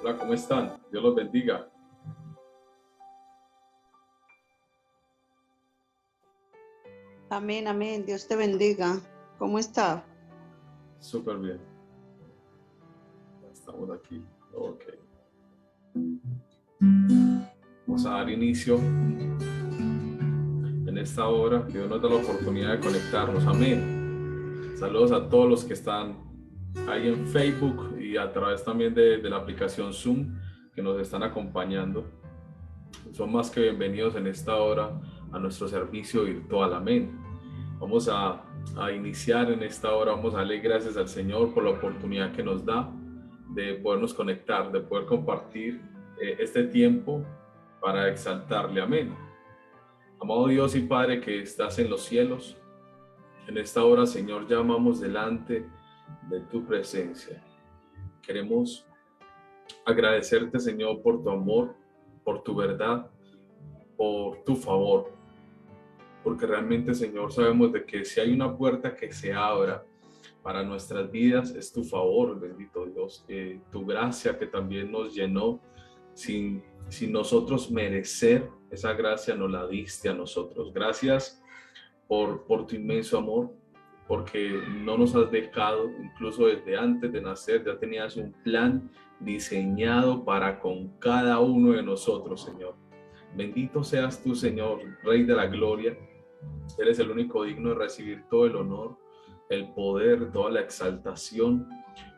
Hola, ¿cómo están? Dios los bendiga. Amén, amén. Dios te bendiga. ¿Cómo está? Súper bien. Estamos aquí. Ok. Vamos a dar inicio en esta hora que Dios nos da la oportunidad de conectarnos. Amén. Saludos a todos los que están ahí en Facebook y a través también de la aplicación Zoom que nos están acompañando. Son más que bienvenidos en esta hora a nuestro servicio virtual. Amén. Vamos a iniciar en esta hora. Vamos a darle gracias al Señor por la oportunidad que nos da de podernos conectar, de poder compartir este tiempo para exaltarle. Amén. Amado Dios y Padre que estás en los cielos, en esta hora, Señor, llamamos delante de tu presencia. Queremos agradecerte, Señor, por tu amor, por tu verdad, por tu favor. Porque realmente, Señor, sabemos de que si hay una puerta que se abra para nuestras vidas, es tu favor, bendito Dios. Tu gracia que también nos llenó sin nosotros merecer esa gracia, nos la diste a nosotros. Gracias por tu inmenso amor, porque no nos has dejado, incluso desde antes de nacer, ya tenías un plan diseñado para con cada uno de nosotros, Señor. Bendito seas tú, Señor, Rey de la Gloria. Eres el único digno de recibir todo el honor, el poder, toda la exaltación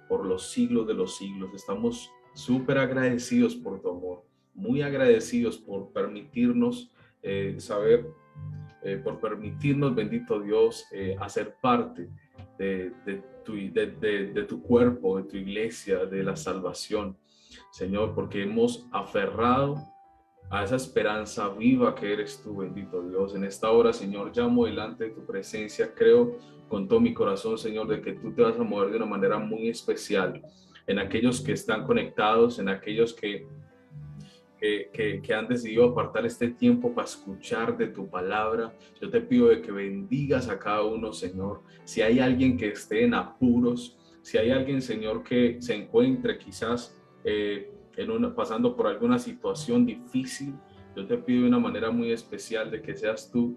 por los siglos de los siglos. Estamos súper agradecidos por tu amor, muy agradecidos por permitirnos por permitirnos, bendito Dios, hacer parte de tu cuerpo, de tu iglesia, de la salvación, Señor, porque hemos aferrado a esa esperanza viva que eres tú, bendito Dios. En esta hora, Señor, llamo delante de tu presencia. Creo con todo mi corazón, Señor, de que tú te vas a mover de una manera muy especial en aquellos que están conectados, en aquellos que han decidido apartar este tiempo para escuchar de tu palabra. Yo te pido de que bendigas a cada uno, Señor. Si hay alguien que esté en apuros, si hay alguien, Señor, que se encuentre quizás pasando por alguna situación difícil, yo te pido de una manera muy especial de que seas tú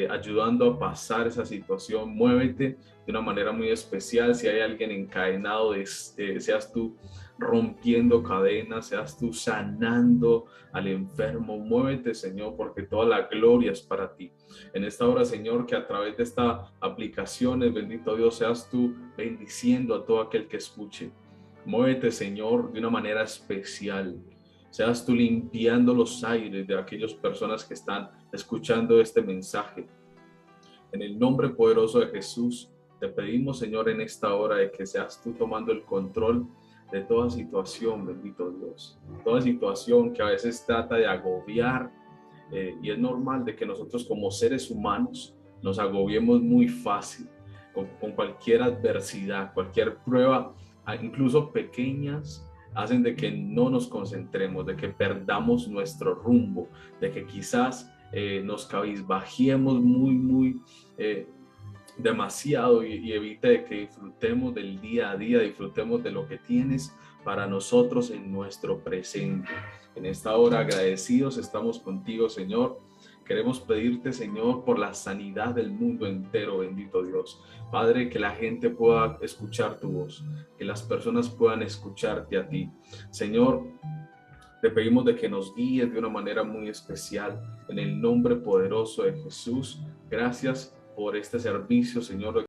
ayudando a pasar esa situación. Muévete de una manera muy especial. Si hay alguien encadenado, seas tú rompiendo cadenas, seas tú sanando al enfermo. Muévete, Señor, porque toda la gloria es para ti. En esta hora, Señor, que a través de esta aplicación, bendito Dios, seas tú bendiciendo a todo aquel que escuche. Muévete, Señor, de una manera especial. Seas tú limpiando los aires de aquellas personas que están escuchando este mensaje. En el nombre poderoso de Jesús, te pedimos, Señor, en esta hora de que seas tú tomando el control de toda situación, bendito Dios. Toda situación que a veces trata de agobiar, y es normal de que nosotros como seres humanos nos agobiemos muy fácil con cualquier adversidad, cualquier prueba, incluso pequeñas, hacen de que no nos concentremos, de que perdamos nuestro rumbo, de que quizás nos cabizbajemos muy demasiado y evite de que disfrutemos del día a día, disfrutemos de lo que tienes para nosotros en nuestro presente. En esta hora agradecidos estamos contigo, Señor. Queremos pedirte, Señor, por la sanidad del mundo entero, bendito Dios. Padre, que la gente pueda escuchar tu voz, que las personas puedan escucharte a ti. Señor, te pedimos de que nos guíes de una manera muy especial en el nombre poderoso de Jesús. Gracias por este servicio, Señor.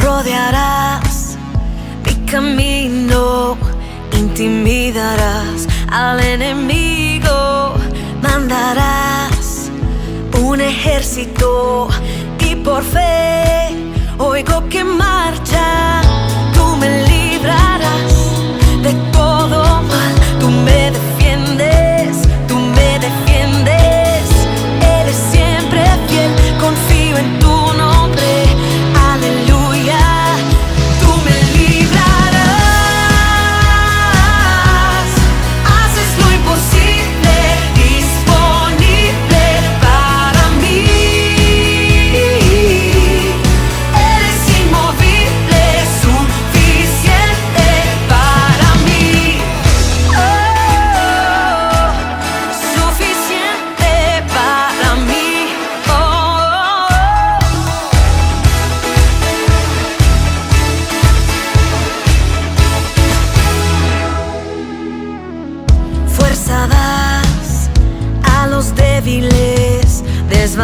Rodearás mi camino, intimidarás al enemigo, mandarás un ejército y por fe oigo que marcha, tú me librarás.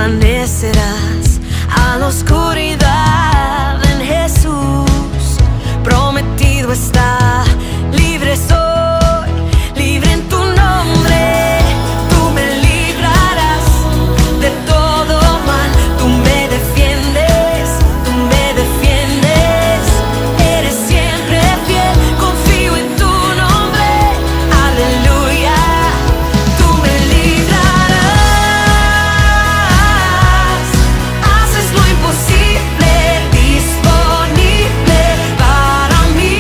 desvanecerás a la oscuridad en Jesús. Prometido está, libre soy, libre en tu nombre. Tú me librarás de todo mal, tú me defiendes, tú me defiendes. Eres siempre fiel, confío en tu nombre. Aleluya, tú me librarás. Haces lo imposible, disponible para mí.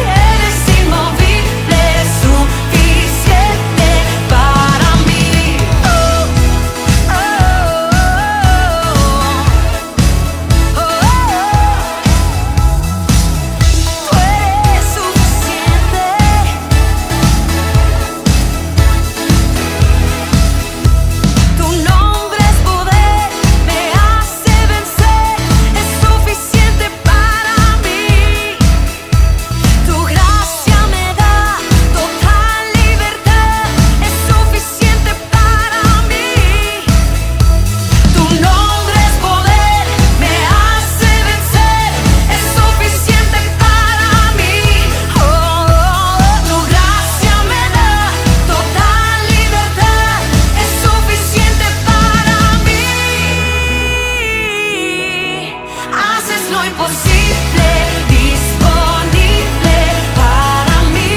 Eres inmovible, suficiente para mí. Oh, oh, oh, oh, oh. Tú eres suficiente. Tu nombre es poder, me hace vencer, es suficiente para mí. Tu gracia me da total libertad, es suficiente para mí. Tu nombre es poder, me hace vencer, es suficiente para mí. Tu gracia me da total libertad, es suficiente para mí. Haces lo imposible, disponible para mí.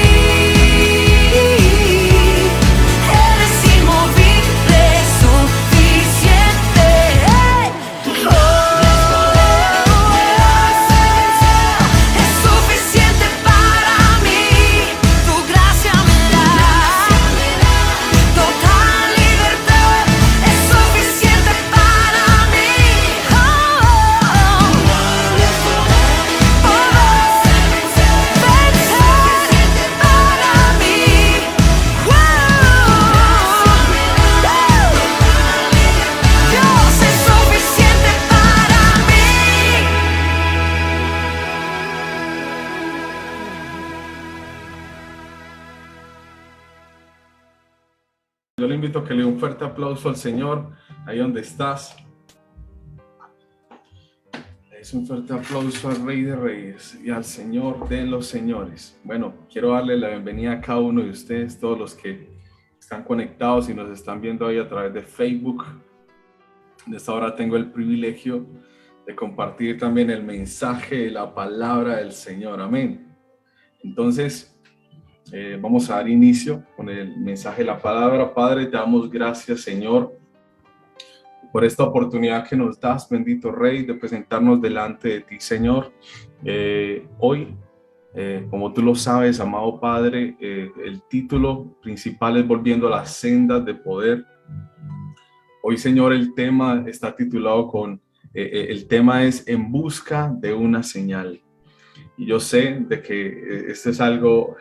Eres inmovible, suficiente. Tu nombre es poder, me hace vencer, es suficiente para mí. Tu gracia me da total libertad, es suficiente para mí. Dios es suficiente para mí. Yo le invito a que le dé un fuerte aplauso al Señor, ahí donde estás. Es un fuerte aplauso al Rey de Reyes y al Señor de los Señores. Bueno, quiero darle la bienvenida a cada uno de ustedes, todos los que están conectados y nos están viendo ahí a través de Facebook. En esta hora tengo el privilegio de compartir también el mensaje de la palabra del Señor. Amén. Entonces, vamos a dar inicio con el mensaje de la palabra. Padre, te damos gracias, Señor, por esta oportunidad que nos das, bendito Rey, de presentarnos delante de ti, Señor. Hoy, como tú lo sabes, amado Padre, el título principal es Volviendo a las sendas de poder. Hoy, Señor, el tema está titulado el tema es En busca de una señal. Y yo sé de que esto es algo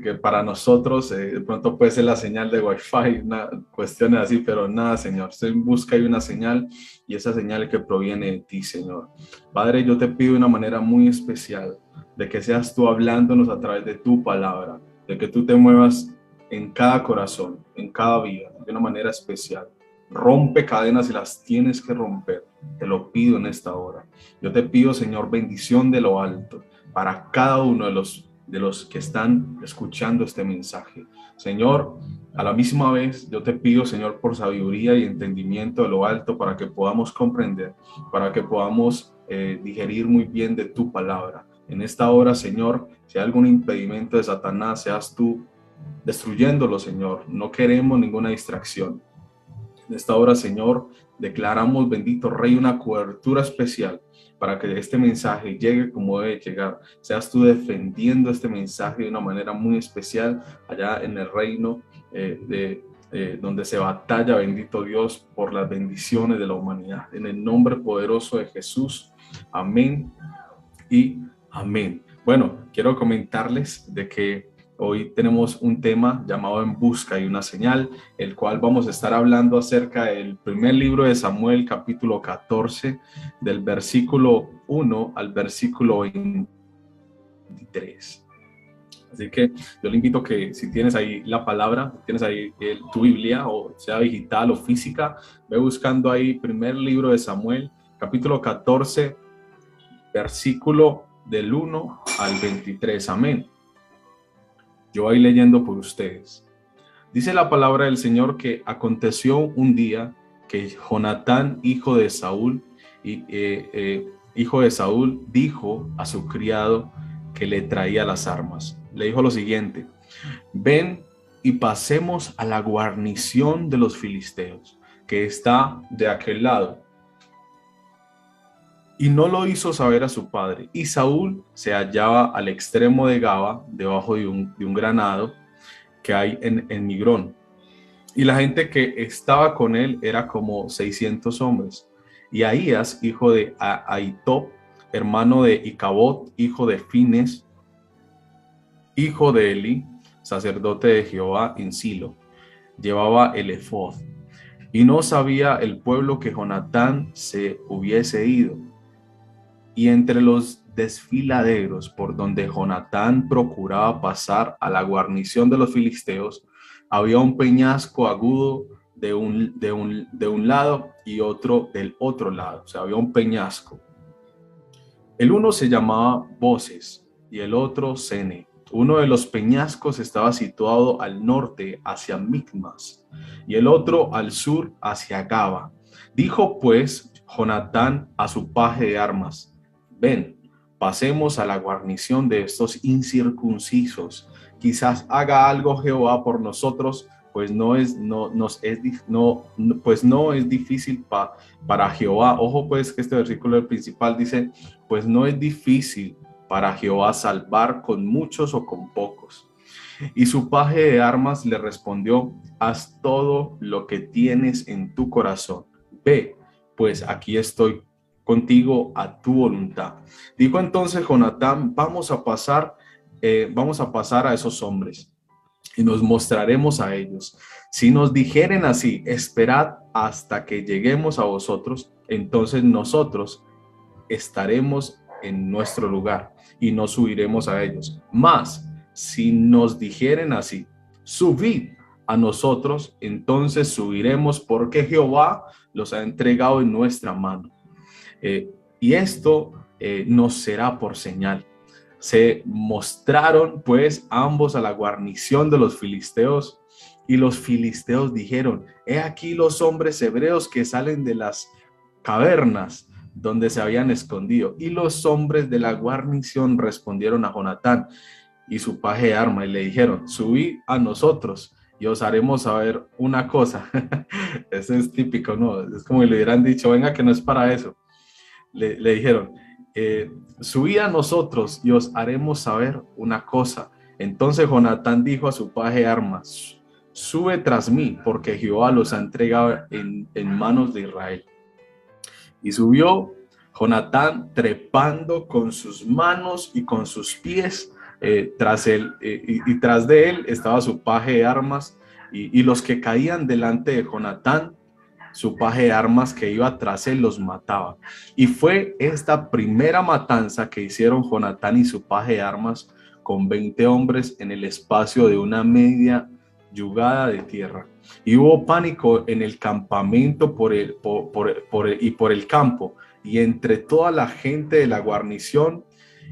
que para nosotros de pronto puede ser la señal de Wi-Fi, cuestiones así, pero nada, Señor. Estoy en busca de una señal y esa señal que proviene de ti, Señor. Padre, yo te pido de una manera muy especial de que seas tú hablándonos a través de tu palabra, de que tú te muevas en cada corazón, en cada vida, de una manera especial. Rompe cadenas si las tienes que romper. Te lo pido en esta hora. Yo te pido, Señor, bendición de lo alto para cada uno de los que están escuchando este mensaje. Señor, a la misma vez yo te pido, Señor, por sabiduría y entendimiento de lo alto para que podamos comprender, para que podamos digerir muy bien de tu palabra. En esta hora, Señor, si hay algún impedimento de Satanás, seas tú destruyéndolo, Señor. No queremos ninguna distracción. En esta hora, Señor, declaramos, bendito Rey, una cobertura especial para que este mensaje llegue como debe llegar. Seas tú defendiendo este mensaje de una manera muy especial allá en el reino donde se batalla, bendito Dios, por las bendiciones de la humanidad. En el nombre poderoso de Jesús. Amén y amén. Bueno, quiero comentarles de que hoy tenemos un tema llamado En busca de una señal, el cual vamos a estar hablando acerca del primer libro de Samuel, capítulo 14, del versículo 1 al versículo 23. Así que yo le invito que si tienes ahí la palabra, tienes ahí tu Biblia, o sea digital o física, ve buscando ahí primer libro de Samuel, capítulo 14, versículo del 1 al 23. Amén. Yo voy leyendo por ustedes. Dice la palabra del Señor que aconteció un día que Jonatán, hijo de Saúl, dijo a su criado que le traía las armas. Le dijo lo siguiente: ven y pasemos a la guarnición de los filisteos, que está de aquel lado. Y no lo hizo saber a su padre. Y Saúl se hallaba al extremo de Gaba, debajo de un granado que hay en Migrón. Y la gente que estaba con él era como 600 hombres. Y Ahías, hijo de Ahitob, hermano de Icabod, hijo de Fines, hijo de Eli, sacerdote de Jehová en Silo, llevaba el efod. Y no sabía el pueblo que Jonatán se hubiese ido. Y entre los desfiladeros por donde Jonatán procuraba pasar a la guarnición de los filisteos, había un peñasco agudo de un lado y otro del otro lado. O sea, había un peñasco. El uno se llamaba Boses y el otro Sene. Uno de los peñascos estaba situado al norte hacia Micmas y el otro al sur hacia Gaba. Dijo pues Jonatán a su paje de armas: ven, pasemos a la guarnición de estos incircuncisos. Quizás haga algo Jehová por nosotros, pues no es difícil para Jehová. Ojo pues que este versículo principal dice, pues no es difícil para Jehová salvar con muchos o con pocos. Y su paje de armas le respondió: haz todo lo que tienes en tu corazón. Ve, pues aquí estoy contigo a tu voluntad. Dijo entonces Jonatán: vamos a pasar a esos hombres y nos mostraremos a ellos. Si nos dijeren así: esperad hasta que lleguemos a vosotros, entonces nosotros estaremos en nuestro lugar y nos subiremos a ellos. Mas si nos dijeren así: subid a nosotros, entonces subiremos, porque Jehová los ha entregado en nuestra mano. Y esto nos será por señal. Se mostraron pues ambos a la guarnición de los filisteos, y los filisteos dijeron: he aquí los hombres hebreos que salen de las cavernas donde se habían escondido. Y los hombres de la guarnición respondieron a Jonatán y su paje de armas y le dijeron: subid a nosotros y os haremos saber una cosa. Eso es típico, ¿no? Es como si le hubieran dicho: venga, que no es para eso. Le dijeron: subid a nosotros y os haremos saber una cosa. Entonces Jonatán dijo a su paje de armas: sube tras mí, porque Jehová los ha entregado en manos de Israel. Y subió Jonatán trepando con sus manos y con sus pies tras él, y tras de él estaba su paje de armas, y los que caían delante de Jonatán, su paje de armas que iba tras él los mataba. Y fue esta primera matanza que hicieron Jonatán y su paje de armas con 20 hombres en el espacio de una media yugada de tierra. Y hubo pánico en el campamento por el campo, y entre toda la gente de la guarnición,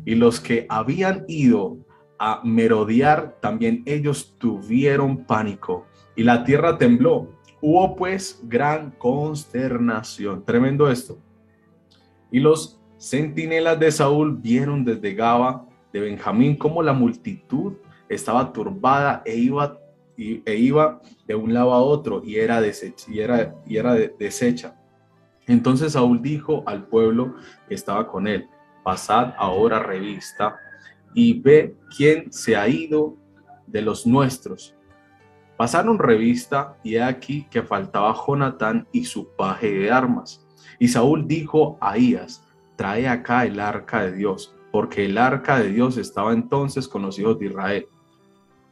y los que habían ido a merodear, también ellos tuvieron pánico, y la tierra tembló. Hubo pues gran consternación. Tremendo esto. Y los centinelas de Saúl vieron desde Gaba de Benjamín cómo la multitud estaba turbada e iba de un lado a otro, y era deshecha. Entonces Saúl dijo al pueblo que estaba con él: pasad ahora revista y ve quién se ha ido de los nuestros. Pasaron revista, y he aquí que faltaba Jonatán y su paje de armas. Y Saúl dijo a Ahías: trae acá el arca de Dios, porque el arca de Dios estaba entonces con los hijos de Israel.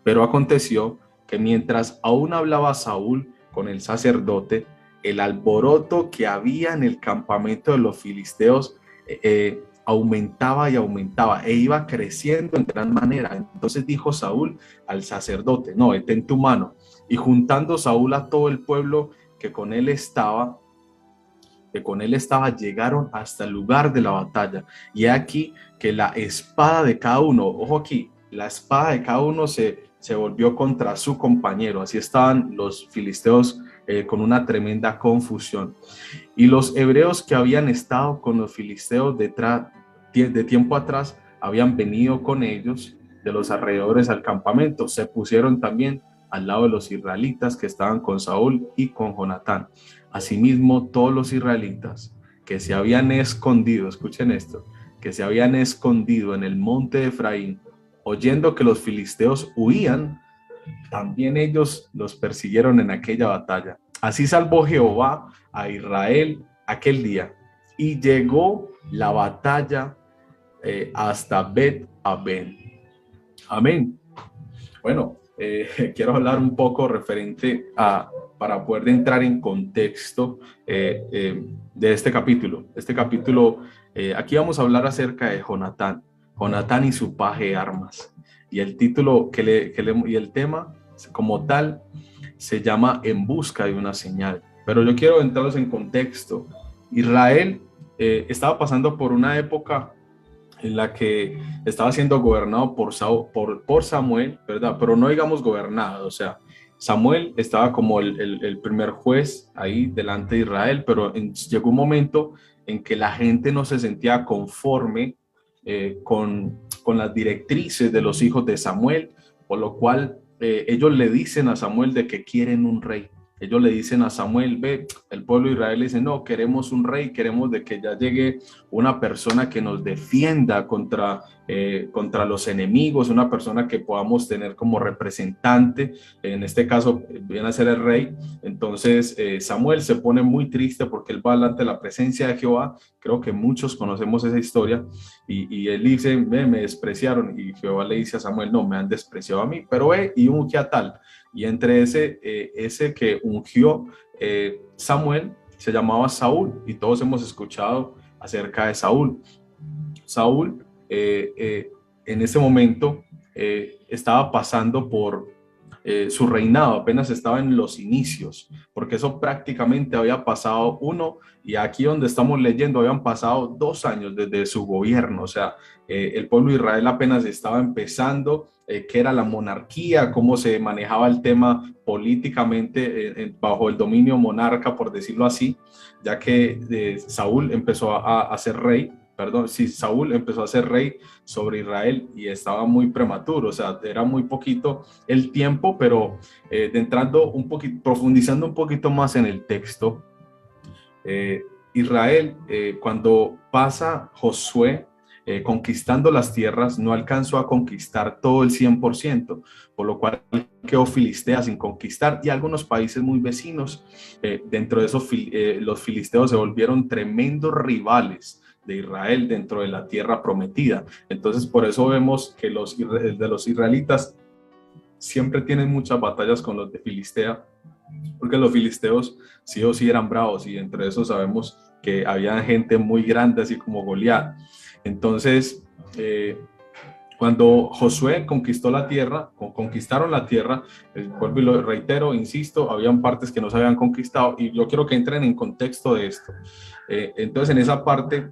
Pero aconteció que mientras aún hablaba Saúl con el sacerdote, el alboroto que había en el campamento de los filisteos aumentaba y aumentaba e iba creciendo en gran manera. Entonces dijo Saúl al sacerdote: no, detén tu mano. Y juntando Saúl a todo el pueblo que con él estaba, llegaron hasta el lugar de la batalla. Y aquí que la espada de cada uno, ojo aquí, la espada de cada uno se volvió contra su compañero. Así estaban los filisteos con una tremenda confusión. Y los hebreos que habían estado con los filisteos de tiempo atrás, habían venido con ellos de los alrededores al campamento. Se pusieron también al lado de los israelitas que estaban con Saúl y con Jonatán. Asimismo, todos los israelitas que se habían escondido, escuchen esto, que se habían escondido en el monte de Efraín, oyendo que los filisteos huían, también ellos los persiguieron en aquella batalla. Así salvó Jehová a Israel aquel día, y llegó la batalla hasta Bet-aven. Amén. Bueno, quiero hablar un poco referente para poder entrar en contexto de este capítulo. Aquí vamos a hablar acerca de Jonatán y su paje de armas. Y el título y el tema como tal se llama En busca de una señal. Pero yo quiero entrarlos en contexto. Israel estaba pasando por una época en la que estaba siendo gobernado por Samuel, ¿verdad? Pero no digamos gobernado, o sea, Samuel estaba como el primer juez ahí delante de Israel, pero llegó un momento en que la gente no se sentía conforme con las directrices de los hijos de Samuel, por lo cual ellos le dicen a Samuel de que quieren un rey. Ellos le dicen a Samuel: ve, el pueblo de Israel dice: no, queremos un rey, queremos de que ya llegue una persona que nos defienda contra los enemigos, una persona que podamos tener como representante. En este caso viene a ser el rey. Entonces Samuel se pone muy triste porque él va delante de la presencia de Jehová. Creo que muchos conocemos esa historia, y él dice: me despreciaron, y Jehová le dice a Samuel: no, me han despreciado a mí, pero ve y unge a tal. Y entre ese que ungió Samuel se llamaba Saúl, y todos hemos escuchado acerca de Saúl. Saúl en ese momento estaba pasando por su reinado, apenas estaba en los inicios, porque eso prácticamente había pasado y aquí donde estamos leyendo habían pasado 2 años desde su gobierno. O sea, el pueblo de Israel apenas estaba empezando qué era la monarquía, cómo se manejaba el tema políticamente bajo el dominio monarca, por decirlo así, ya que Saúl empezó a ser rey. Saúl empezó a ser rey sobre Israel y estaba muy prematuro, o sea, era muy poquito el tiempo, pero profundizando un poquito más en el texto, Israel, cuando pasa Josué conquistando las tierras, no alcanzó a conquistar todo el 100%, por lo cual quedó Filistea sin conquistar, y algunos países muy vecinos. Dentro de esos, los filisteos se volvieron tremendos rivales de Israel dentro de la tierra prometida. Entonces, por eso vemos que los israelitas siempre tienen muchas batallas con los de Filistea, porque los filisteos sí o sí eran bravos, y entre esos sabemos que había gente muy grande, así como Goliat. Entonces, cuando Josué conquistaron la tierra, vuelvo y lo reitero, insisto, habían partes que no se habían conquistado, y yo quiero que entren en contexto de esto. Entonces, en esa parte,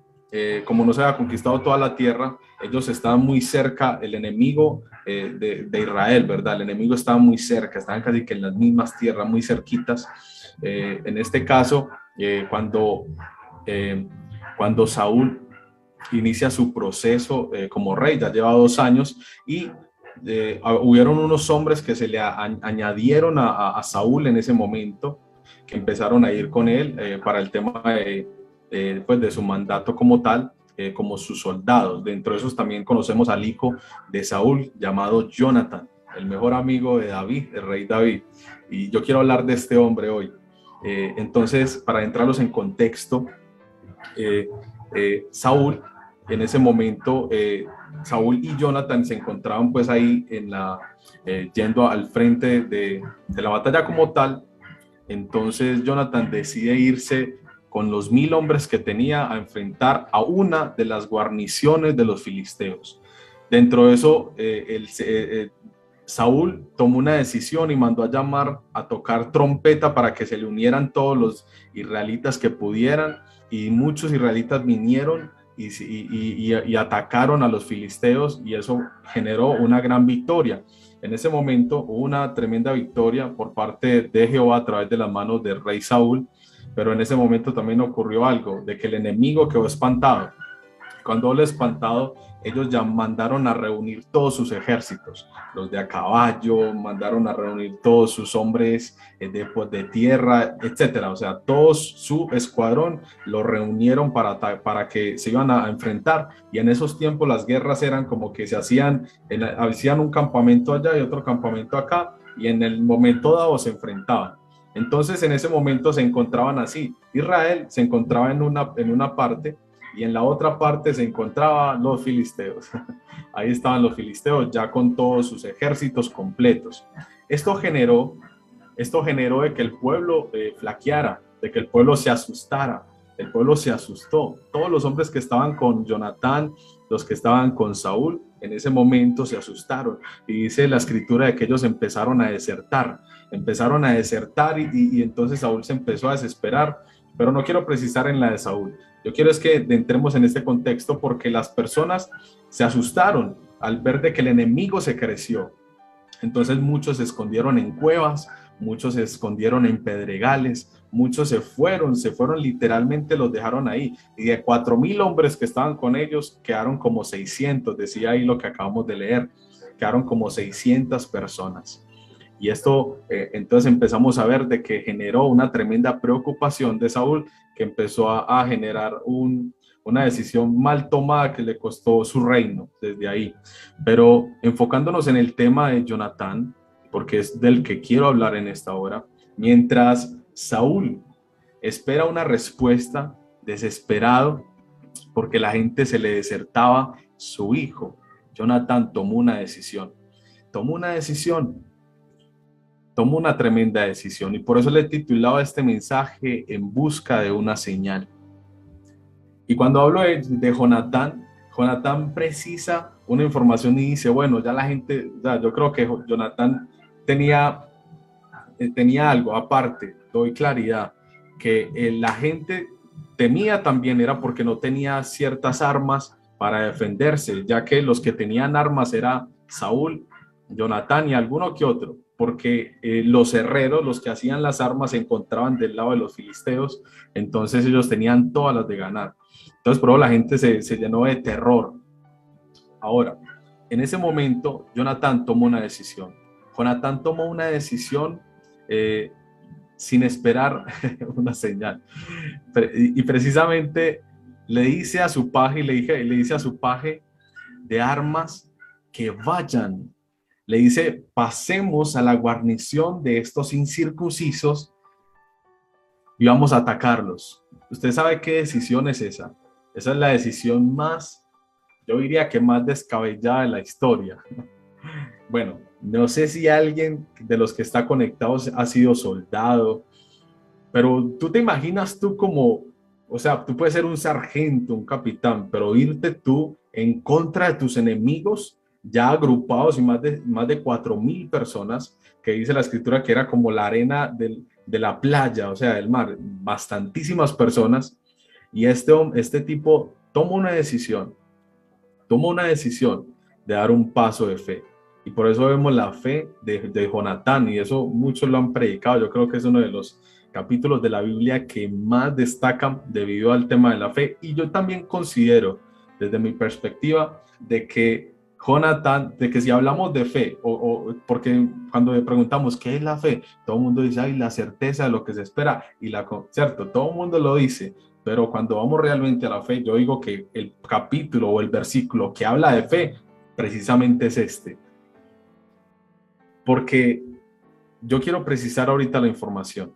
como no se había conquistado toda la tierra, ellos estaban muy cerca, el enemigo de Israel, ¿verdad? El enemigo estaba muy cerca, estaban casi que en las mismas tierras, muy cerquitas. En este caso, cuando Saúl inicia su proceso como rey, ya lleva 2 años, y hubieron unos hombres que se le añadieron a Saúl en ese momento, que empezaron a ir con él para el tema de su mandato como tal, como sus soldados. Dentro de esos también conocemos al hijo de Saúl, llamado Jonatán, el mejor amigo de David, el rey David. Y yo quiero hablar de este hombre hoy. Entonces, para entrarlos en contexto, Saúl, en ese momento, Saúl y Jonatán se encontraban pues ahí yendo al frente de la batalla como tal. Entonces Jonatán decide irse con los 1000 hombres que tenía a enfrentar a una de las guarniciones de los filisteos. Dentro de eso, Saúl tomó una decisión y mandó a llamar a tocar trompeta para que se le unieran todos los israelitas que pudieran, y muchos israelitas vinieron y atacaron a los filisteos, y eso generó una gran victoria. En ese momento hubo una tremenda victoria por parte de Jehová a través de las manos del rey Saúl, pero en ese momento también ocurrió algo, de que el enemigo quedó espantado. Cuando lo espantado, ellos ya mandaron a reunir todos sus ejércitos, los de a caballo, mandaron a reunir todos sus hombres de tierra, etcétera. O sea, todo su escuadrón lo reunieron para que se iban a enfrentar. Y en esos tiempos las guerras eran como que se hacían un campamento allá y otro campamento acá, y en el momento dado se enfrentaban. Entonces, en ese momento se encontraban así. Israel se encontraba en una parte, y en la otra parte se encontraban los filisteos. Ahí estaban los filisteos ya con todos sus ejércitos completos. Esto generó de que el pueblo flaqueara, de que el pueblo se asustara. El pueblo se asustó. Todos los hombres que estaban con Jonatán, los que estaban con Saúl, en ese momento se asustaron. Y dice la escritura de que ellos empezaron a desertar. Y entonces Saúl se empezó a desesperar. Pero no quiero precisar en la de Saúl. Yo quiero es que entremos en este contexto, porque las personas se asustaron al ver de que el enemigo se creció. Entonces muchos se escondieron en cuevas, muchos se escondieron en pedregales, muchos se fueron literalmente, los dejaron ahí. Y de 4000 hombres que estaban con ellos, quedaron como 600, decía ahí lo que acabamos de leer, quedaron como 600 personas. Y esto, entonces empezamos a ver de que generó una tremenda preocupación de Saúl, que empezó a generar una decisión mal tomada que le costó su reino desde ahí. Pero enfocándonos en el tema de Jonatán, porque es del que quiero hablar en esta hora, mientras Saúl espera una respuesta, desesperado, porque la gente se le desertaba su hijo, Jonatán tomó una decisión. Tomó una tremenda decisión, y por eso le he titulado este mensaje En busca de una señal. Y cuando hablo de Jonatán precisa una información y dice, bueno, ya la gente, yo creo que Jonatán tenía algo aparte, doy claridad, que la gente temía también era porque no tenía ciertas armas para defenderse, ya que los que tenían armas era Saúl, Jonatán y alguno que otro, porque los herreros, los que hacían las armas, se encontraban del lado de los filisteos, entonces ellos tenían todas las de ganar. Entonces, por eso la gente se llenó de terror. Ahora, en ese momento, Jonatán tomó una decisión. Jonatán tomó una decisión sin esperar una señal. Y precisamente le dice a su paje, le dice a su paje de armas que vayan. Le dice, pasemos a la guarnición de estos incircuncisos y vamos a atacarlos. ¿Usted sabe qué decisión es esa? Esa es la decisión más, yo diría que más descabellada de la historia. Bueno, no sé si alguien de los que está conectados ha sido soldado, pero tú te imaginas tú como, o sea, tú puedes ser un sargento, un capitán, pero irte tú en contra de tus enemigos, ya agrupados, y más de 4000 personas, que dice la escritura que era como la arena de la playa, o sea, del mar, bastantísimas personas. Y este tipo toma una decisión de dar un paso de fe. Y por eso vemos la fe de Jonatán, y eso muchos lo han predicado. Yo creo que es uno de los capítulos de la Biblia que más destacan debido al tema de la fe. Y yo también considero, desde mi perspectiva, de que Jonatán, de que si hablamos de fe, porque cuando le preguntamos qué es la fe, todo el mundo dice, ay, la certeza de lo que se espera, cierto, todo el mundo lo dice, pero cuando vamos realmente a la fe, yo digo que el capítulo o el versículo que habla de fe, precisamente es este. Porque yo quiero precisar ahorita la información,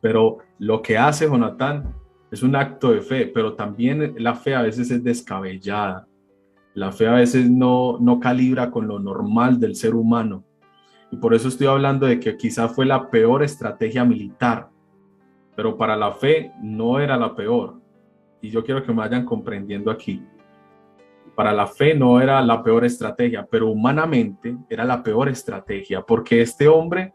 pero lo que hace Jonatán es un acto de fe, pero también la fe a veces es descabellada. La fe a veces no calibra con lo normal del ser humano. Y por eso estoy hablando de que quizás fue la peor estrategia militar. pero para la fe no era la peor. Y yo quiero que me vayan comprendiendo aquí. Para la fe no era la peor estrategia, pero humanamente era la peor estrategia, porque este hombre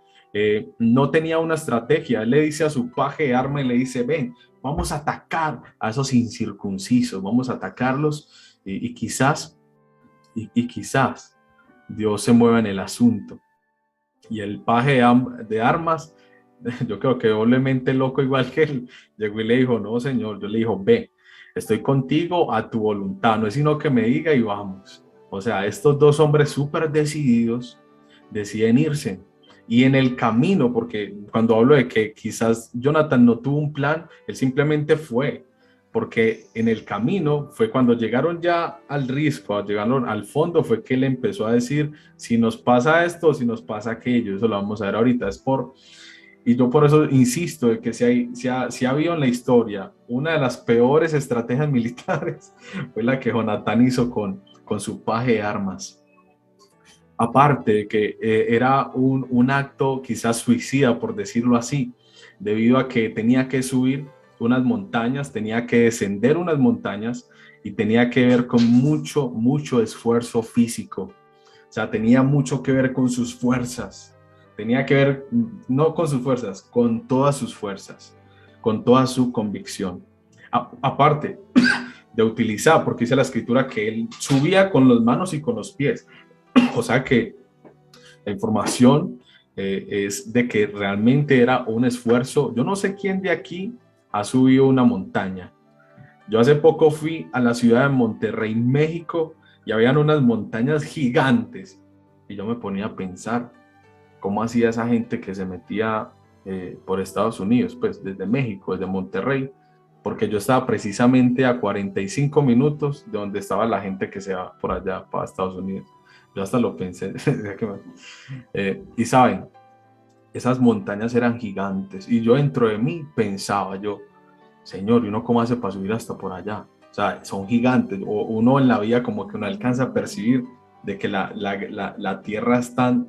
no tenía una estrategia. Él le dice a su paje de arma y le dice, ven, vamos a atacar a esos incircuncisos, vamos a atacarlos y quizás Dios se mueva en el asunto. Y el paje de armas, yo creo que doblemente loco igual que él, llegó y le dijo, no señor, yo le dijo, ve, estoy contigo a tu voluntad, no es sino que me diga y vamos. O sea, estos dos hombres súper decididos deciden irse. Y en el camino, porque cuando hablo de que quizás Jonathan no tuvo un plan, él simplemente fue, porque en el camino fue cuando llegaron ya al risco, llegaron al fondo, fue que él empezó a decir, si nos pasa esto, si nos pasa aquello, eso lo vamos a ver ahorita, y yo por eso insisto de que si ha habido en la historia una de las peores estrategias militares, fue la que Jonatán hizo con su paje de armas. Aparte de que era un acto quizás suicida, por decirlo así, debido a que tenía que subir unas montañas, tenía que descender unas montañas y tenía que ver con mucho esfuerzo físico. O sea, tenía mucho que ver con sus fuerzas. Tenía que ver, no con sus fuerzas, con todas sus fuerzas, con toda su convicción. Aparte de utilizar, porque dice la escritura que él subía con las manos y con los pies. O sea que la información es de que realmente era un esfuerzo. Yo no sé quién de aquí ha subido una montaña. Yo hace poco fui a la ciudad de Monterrey, México, y habían unas montañas gigantes. Y yo me ponía a pensar, ¿cómo hacía esa gente que se metía por Estados Unidos? Pues desde México, desde Monterrey, porque yo estaba precisamente a 45 minutos de donde estaba la gente que se va por allá para Estados Unidos. Yo hasta lo pensé. Y saben, esas montañas eran gigantes y yo dentro de mí pensaba yo, Señor, ¿y uno cómo hace para subir hasta por allá? O sea, son gigantes. O uno en la vida como que no alcanza a percibir de que la tierra es tan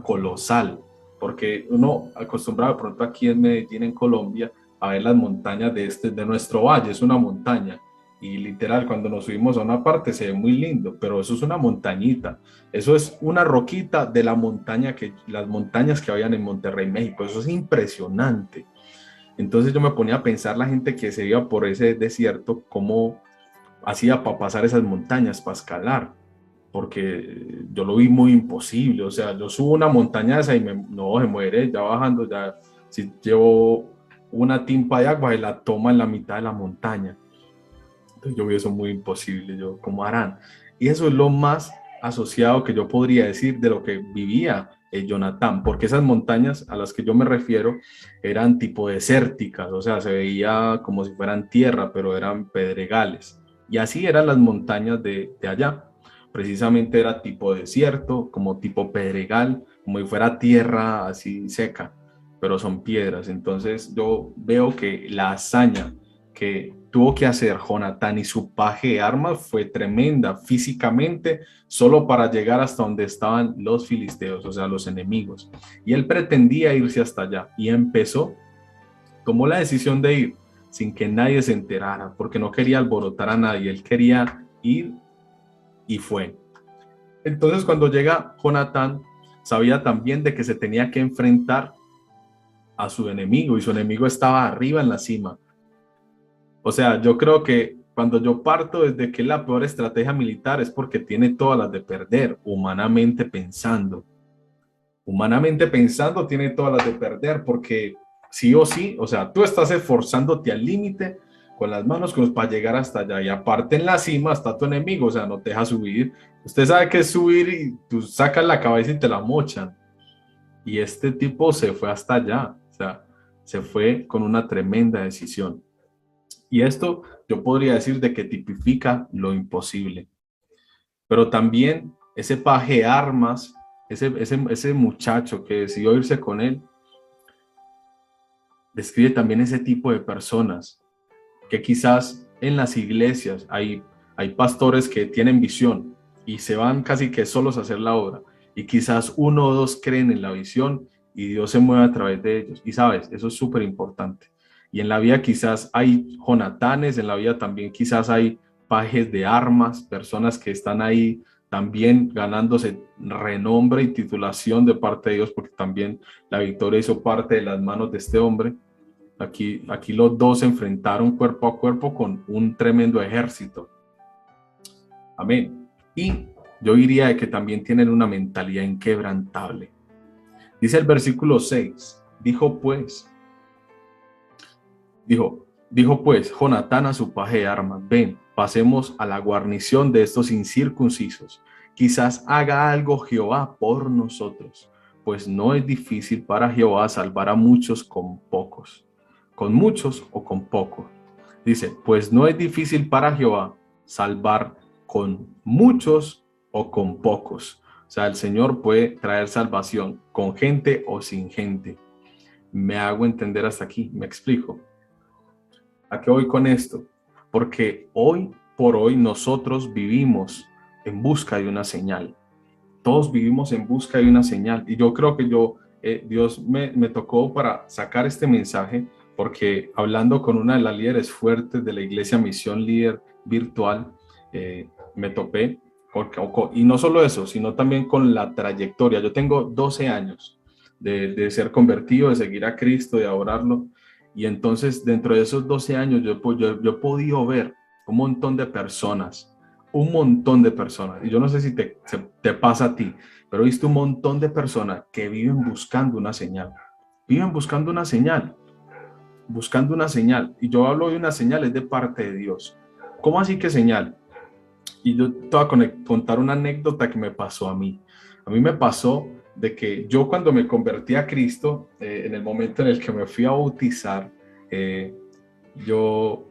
colosal, porque uno acostumbrado de pronto aquí en Medellín, en Colombia, a ver las montañas de nuestro valle, es una montaña, y literal cuando nos subimos a una parte se ve muy lindo, pero eso es una montañita, eso es una roquita de las montañas que habían en Monterrey, México, eso es impresionante. Entonces yo me ponía a pensar la gente que se iba por ese desierto, cómo hacía para pasar esas montañas, para escalar, porque yo lo vi muy imposible. O sea, yo subo una montaña esa y no, se muere, ya bajando, ya si llevo una timpa de agua y la toma en la mitad de la montaña. Entonces yo vi eso muy imposible, yo, ¿cómo harán? Y eso es lo más asociado que yo podría decir de lo que vivía Jonatán, porque esas montañas a las que yo me refiero eran tipo desérticas, o sea, se veía como si fueran tierra, pero eran pedregales. Y así eran las montañas de allá. Precisamente era tipo desierto, como tipo pedregal, como si fuera tierra así seca, pero son piedras. Entonces yo veo que la hazaña que tuvo que hacer Jonatán y su paje de armas fue tremenda físicamente, solo para llegar hasta donde estaban los filisteos, o sea, los enemigos. Y él pretendía irse hasta allá y tomó la decisión de ir sin que nadie se enterara, porque no quería alborotar a nadie, él quería ir y fue. Entonces cuando llega Jonatán, sabía también de que se tenía que enfrentar a su enemigo y su enemigo estaba arriba en la cima. O sea, yo creo que cuando yo parto desde que es la peor estrategia militar es porque tiene todas las de perder, humanamente pensando. Humanamente pensando tiene todas las de perder porque sí o sí, o sea, tú estás esforzándote al límite con las manos para llegar hasta allá y aparte en la cima está tu enemigo, o sea, no te deja subir. Usted sabe que es subir y tú sacas la cabeza y te la mochan. Y este tipo se fue hasta allá, o sea, se fue con una tremenda decisión. Y esto yo podría decir de que tipifica lo imposible. Pero también ese paje de armas, ese muchacho que decidió irse con él, describe también ese tipo de personas que quizás en las iglesias hay pastores que tienen visión y se van casi que solos a hacer la obra. Y quizás uno o dos creen en la visión y Dios se mueve a través de ellos. Y sabes, eso es súper importante. Y en la vida quizás hay Jonatanes, en la vida también quizás hay pajes de armas, personas que están ahí también ganándose renombre y titulación de parte de Dios, porque también la victoria hizo parte de las manos de este hombre. Aquí los dos se enfrentaron cuerpo a cuerpo con un tremendo ejército. Amén. Y yo diría de que también tienen una mentalidad inquebrantable. Dice el versículo 6, dijo pues, Jonatán a su paje de armas, ven, pasemos a la guarnición de estos incircuncisos. Quizás haga algo Jehová por nosotros, pues no es difícil para Jehová salvar a muchos con pocos. Con muchos o con pocos. Dice, pues no es difícil para Jehová salvar con muchos o con pocos. O sea, el Señor puede traer salvación con gente o sin gente. Me hago entender hasta aquí, me explico. ¿A qué voy con esto? Porque hoy por hoy nosotros vivimos en busca de una señal. Todos vivimos en busca de una señal. Y yo creo que Dios me tocó para sacar este mensaje, porque hablando con una de las líderes fuertes de la Iglesia Misión Líder Virtual, me topé, y no solo eso, sino también con la trayectoria. Yo tengo 12 años de ser convertido, de seguir a Cristo, de adorarlo, y entonces dentro de esos 12 años yo he podido ver un montón de personas, y yo no sé si te pasa a ti, pero he visto un montón de personas que viven buscando una señal, buscando una señal, y yo hablo de una señal, es de parte de Dios. ¿Cómo así que señal? Y yo te voy a contar una anécdota que me pasó a mí. A mí me pasó de que yo cuando me convertí a Cristo, en el momento en el que me fui a bautizar, yo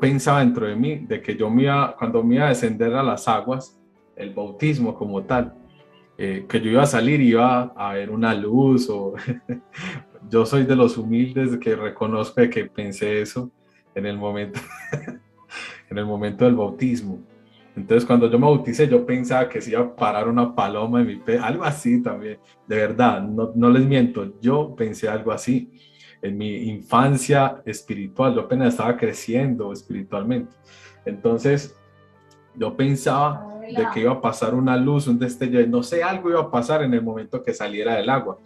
pensaba dentro de mí de que cuando me iba a descender a las aguas, el bautismo como tal, que yo iba a salir y iba a ver una luz, o yo soy de los humildes que reconozco que pensé eso en el momento, en el momento del bautismo. Entonces cuando yo me bauticé, yo pensaba que se iba a parar una paloma en mi pecho, algo así también, de verdad, no les miento, yo pensé algo así. En mi infancia espiritual, yo apenas estaba creciendo espiritualmente. Entonces, yo pensaba de que iba a pasar una luz, un destello, no sé, algo iba a pasar en el momento que saliera del agua.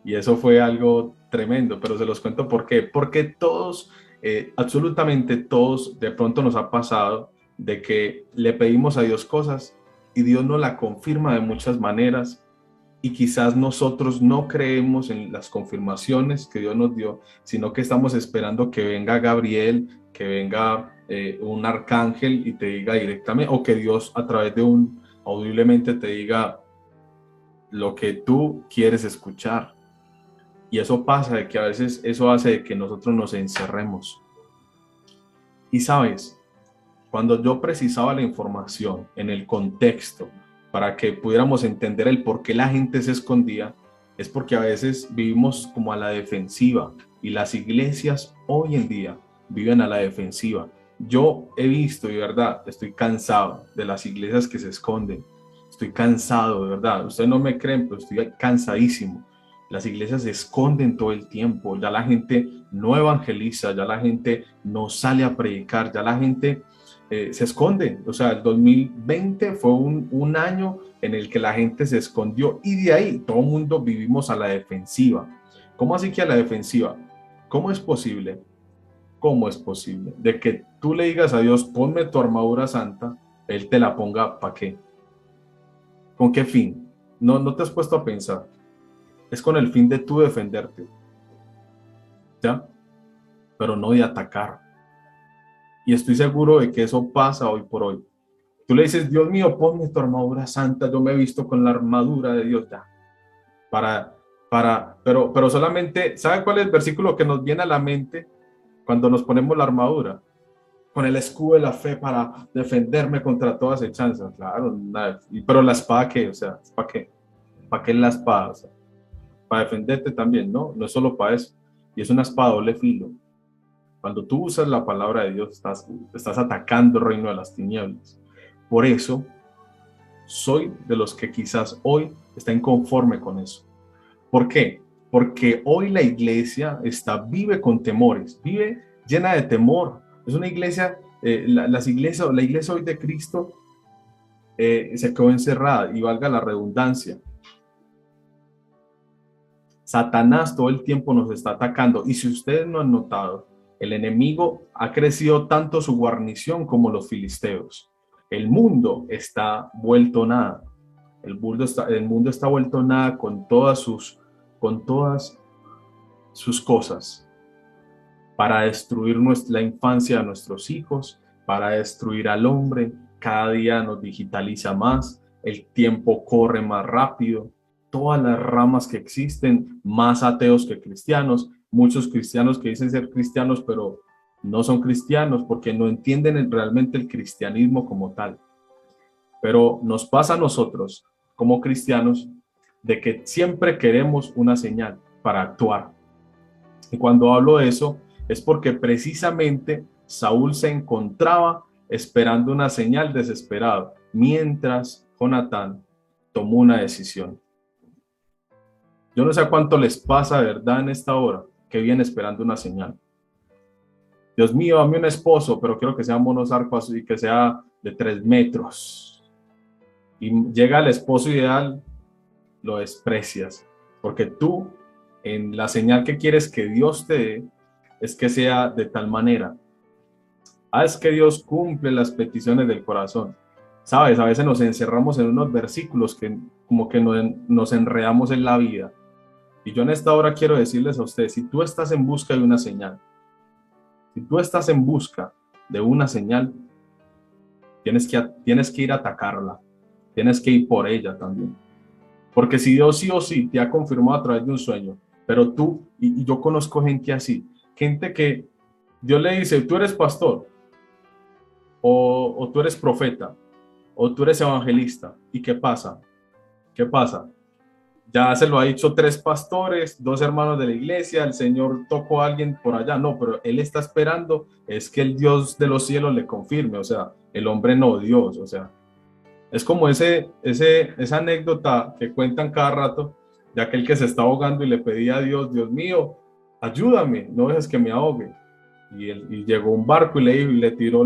Y eso fue algo tremendo, pero se los cuento por qué. Porque todos, absolutamente todos, de pronto nos ha pasado de que le pedimos a Dios cosas y Dios nos la confirma de muchas maneras. Y quizás nosotros no creemos en las confirmaciones que Dios nos dio, sino que estamos esperando que venga Gabriel, que venga un arcángel y te diga directamente, o que Dios a través de audiblemente te diga lo que tú quieres escuchar. Y eso pasa de que a veces eso hace de que nosotros nos encerremos. Y sabes, cuando yo precisaba la información en el contexto, para que pudiéramos entender el por qué la gente se escondía, es porque a veces vivimos como a la defensiva, y las iglesias hoy en día viven a la defensiva. Yo he visto, de verdad, estoy cansado de las iglesias que se esconden, estoy cansado, de verdad, ustedes no me creen, pero estoy cansadísimo. Las iglesias se esconden todo el tiempo, ya la gente no evangeliza, ya la gente no sale a predicar, ya la gente se esconde. O sea, el 2020 fue un año en el que la gente se escondió, y de ahí todo el mundo vivimos a la defensiva. ¿Cómo así que a la defensiva? ¿Cómo es posible? ¿Cómo es posible de que tú le digas a Dios, ponme tu armadura santa, Él te la ponga? ¿Para qué? ¿Con qué fin? No te has puesto a pensar. Es con el fin de tú defenderte, ¿ya? Pero no de atacar. Y estoy seguro de que eso pasa hoy por hoy. Tú le dices, Dios mío, ponme tu armadura santa, yo me he visto con la armadura de Dios ya. Pero solamente, ¿sabe cuál es el versículo que nos viene a la mente cuando nos ponemos la armadura? Con el escudo de la fe para defenderme contra todas hechanzas. Claro, nada. Pero la espada, ¿qué? O sea, ¿para qué? ¿Para qué la espada? O sea, para defenderte también, ¿no? No es solo para eso. Y es una espada doble filo. Cuando tú usas la palabra de Dios, estás atacando el reino de las tinieblas. Por eso, soy de los que quizás hoy está inconforme con eso. ¿Por qué? porque hoy la iglesia vive con temores, vive llena de temor. Es una iglesia, la iglesia hoy de Cristo se quedó encerrada, y valga la redundancia. Satanás todo el tiempo nos está atacando, y si ustedes no han notado, el enemigo ha crecido tanto su guarnición como los filisteos. El mundo está vuelto nada. El mundo está vuelto nada con todas sus cosas, para destruir la infancia de nuestros hijos, para destruir al hombre. Cada día nos digitaliza más, el tiempo corre más rápido, todas las ramas que existen, más ateos que cristianos, muchos cristianos que dicen ser cristianos, pero no son cristianos porque no entienden realmente el cristianismo como tal. Pero nos pasa a nosotros como cristianos de que siempre queremos una señal para actuar. Y cuando hablo de eso es porque precisamente Saúl se encontraba esperando una señal desesperado, mientras Jonatán tomó una decisión. Yo no sé a cuánto les pasa de verdad en esta hora que viene esperando una señal. Dios mío, dame un esposo, pero quiero que sea monosarcos y que sea de 3 metros. Y llega el esposo ideal, lo desprecias, porque tú, en la señal que quieres que Dios te dé, es que sea de tal manera. Es que Dios cumple las peticiones del corazón. Sabes, a veces nos encerramos en unos versículos que como que nos enredamos en la vida. Y yo en esta hora quiero decirles a ustedes, si tú estás en busca de una señal, si tú estás en busca de una señal, tienes que ir a atacarla, tienes que ir por ella también. Porque si Dios sí o sí te ha confirmado a través de un sueño, pero tú, y yo conozco gente así, gente que Dios le dice, tú eres pastor, o tú eres profeta, o tú eres evangelista, ¿y qué pasa? ¿Qué pasa? Ya se lo ha dicho 3 pastores, 2 hermanos de la iglesia, el Señor tocó a alguien por allá, no, pero él está esperando, es que el Dios de los cielos le confirme, o sea, el hombre no Dios, o sea, es como esa anécdota que cuentan cada rato, de aquel que se está ahogando y le pedía a Dios, Dios mío, ayúdame, no dejes que me ahogue, y llegó un barco y le tiró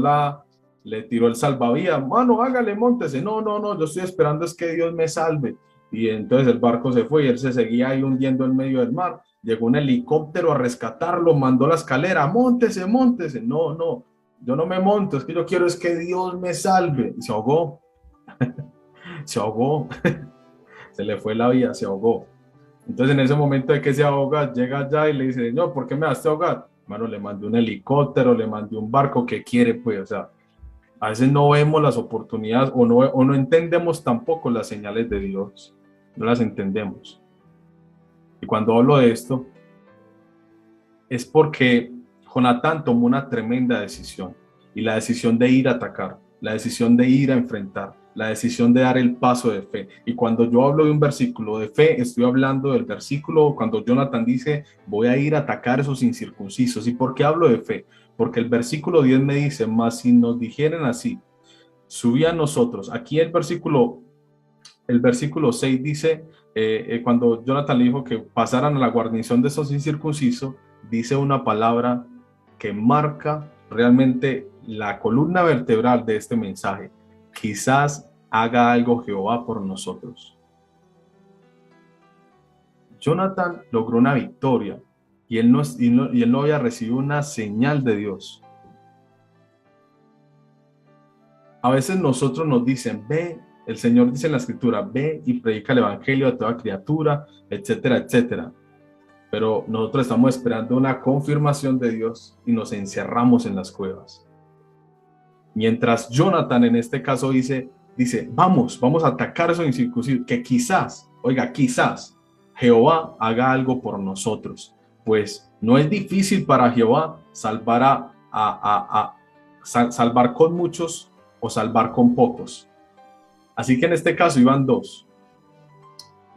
el salvavidas, mano, hágale, móntese, no, yo estoy esperando es que Dios me salve. Y entonces el barco se fue y él se seguía ahí hundiendo en medio del mar. Llegó un helicóptero a rescatarlo, mandó la escalera, móntese. No, yo no me monto, es que yo quiero es que Dios me salve. Y se ahogó, se ahogó, se le fue la vida, se ahogó. Entonces en ese momento de que se ahoga, llega allá y le dice, Señor, ¿por qué me vas a ahogar? Hermano, le mandé un helicóptero, le mandé un barco, ¿qué quiere? Pues, o sea, a veces no vemos las oportunidades o no entendemos tampoco las señales de Dios. No las entendemos. Y cuando hablo de esto, es porque Jonatán tomó una tremenda decisión. Y la decisión de ir a atacar, la decisión de ir a enfrentar, la decisión de dar el paso de fe. Y cuando yo hablo de un versículo de fe, estoy hablando del versículo cuando Jonatán dice, voy a ir a atacar a esos incircuncisos. ¿Y por qué hablo de fe? Porque el versículo 10 me dice, mas si nos dijeran así, subí a nosotros. Aquí el versículo 6 dice, cuando Jonatán le dijo que pasaran a la guarnición de esos incircuncisos, dice una palabra que marca realmente la columna vertebral de este mensaje. Quizás haga algo Jehová por nosotros. Jonatán logró una victoria y él no había recibido una señal de Dios. A veces nosotros nos dicen, ve, el Señor dice en la Escritura, ve y predica el Evangelio a toda criatura, etcétera, etcétera. Pero nosotros estamos esperando una confirmación de Dios y nos encerramos en las cuevas. Mientras Jonatán en este caso dice, vamos a atacar a esos incircuncisos, que quizás Jehová haga algo por nosotros. Pues no es difícil para Jehová salvar salvar con muchos o salvar con pocos. Así que en este caso iban 2.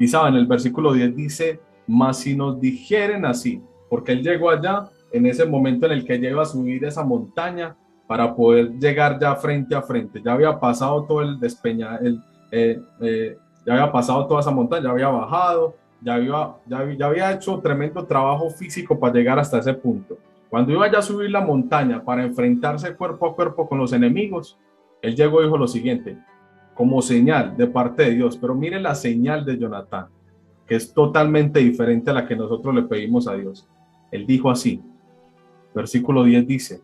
Y saben, el versículo 10 dice, mas si nos dijeren así, porque él llegó allá en ese momento en el que ella iba a subir esa montaña para poder llegar ya frente a frente. Ya había pasado todo el ya había pasado toda esa montaña, ya había bajado, ya había hecho tremendo trabajo físico para llegar hasta ese punto. Cuando iba ya a subir la montaña para enfrentarse cuerpo a cuerpo con los enemigos, él llegó y dijo lo siguiente, como señal de parte de Dios, pero mire la señal de Jonatán, que es totalmente diferente a la que nosotros le pedimos a Dios. Él dijo así, versículo 10 dice,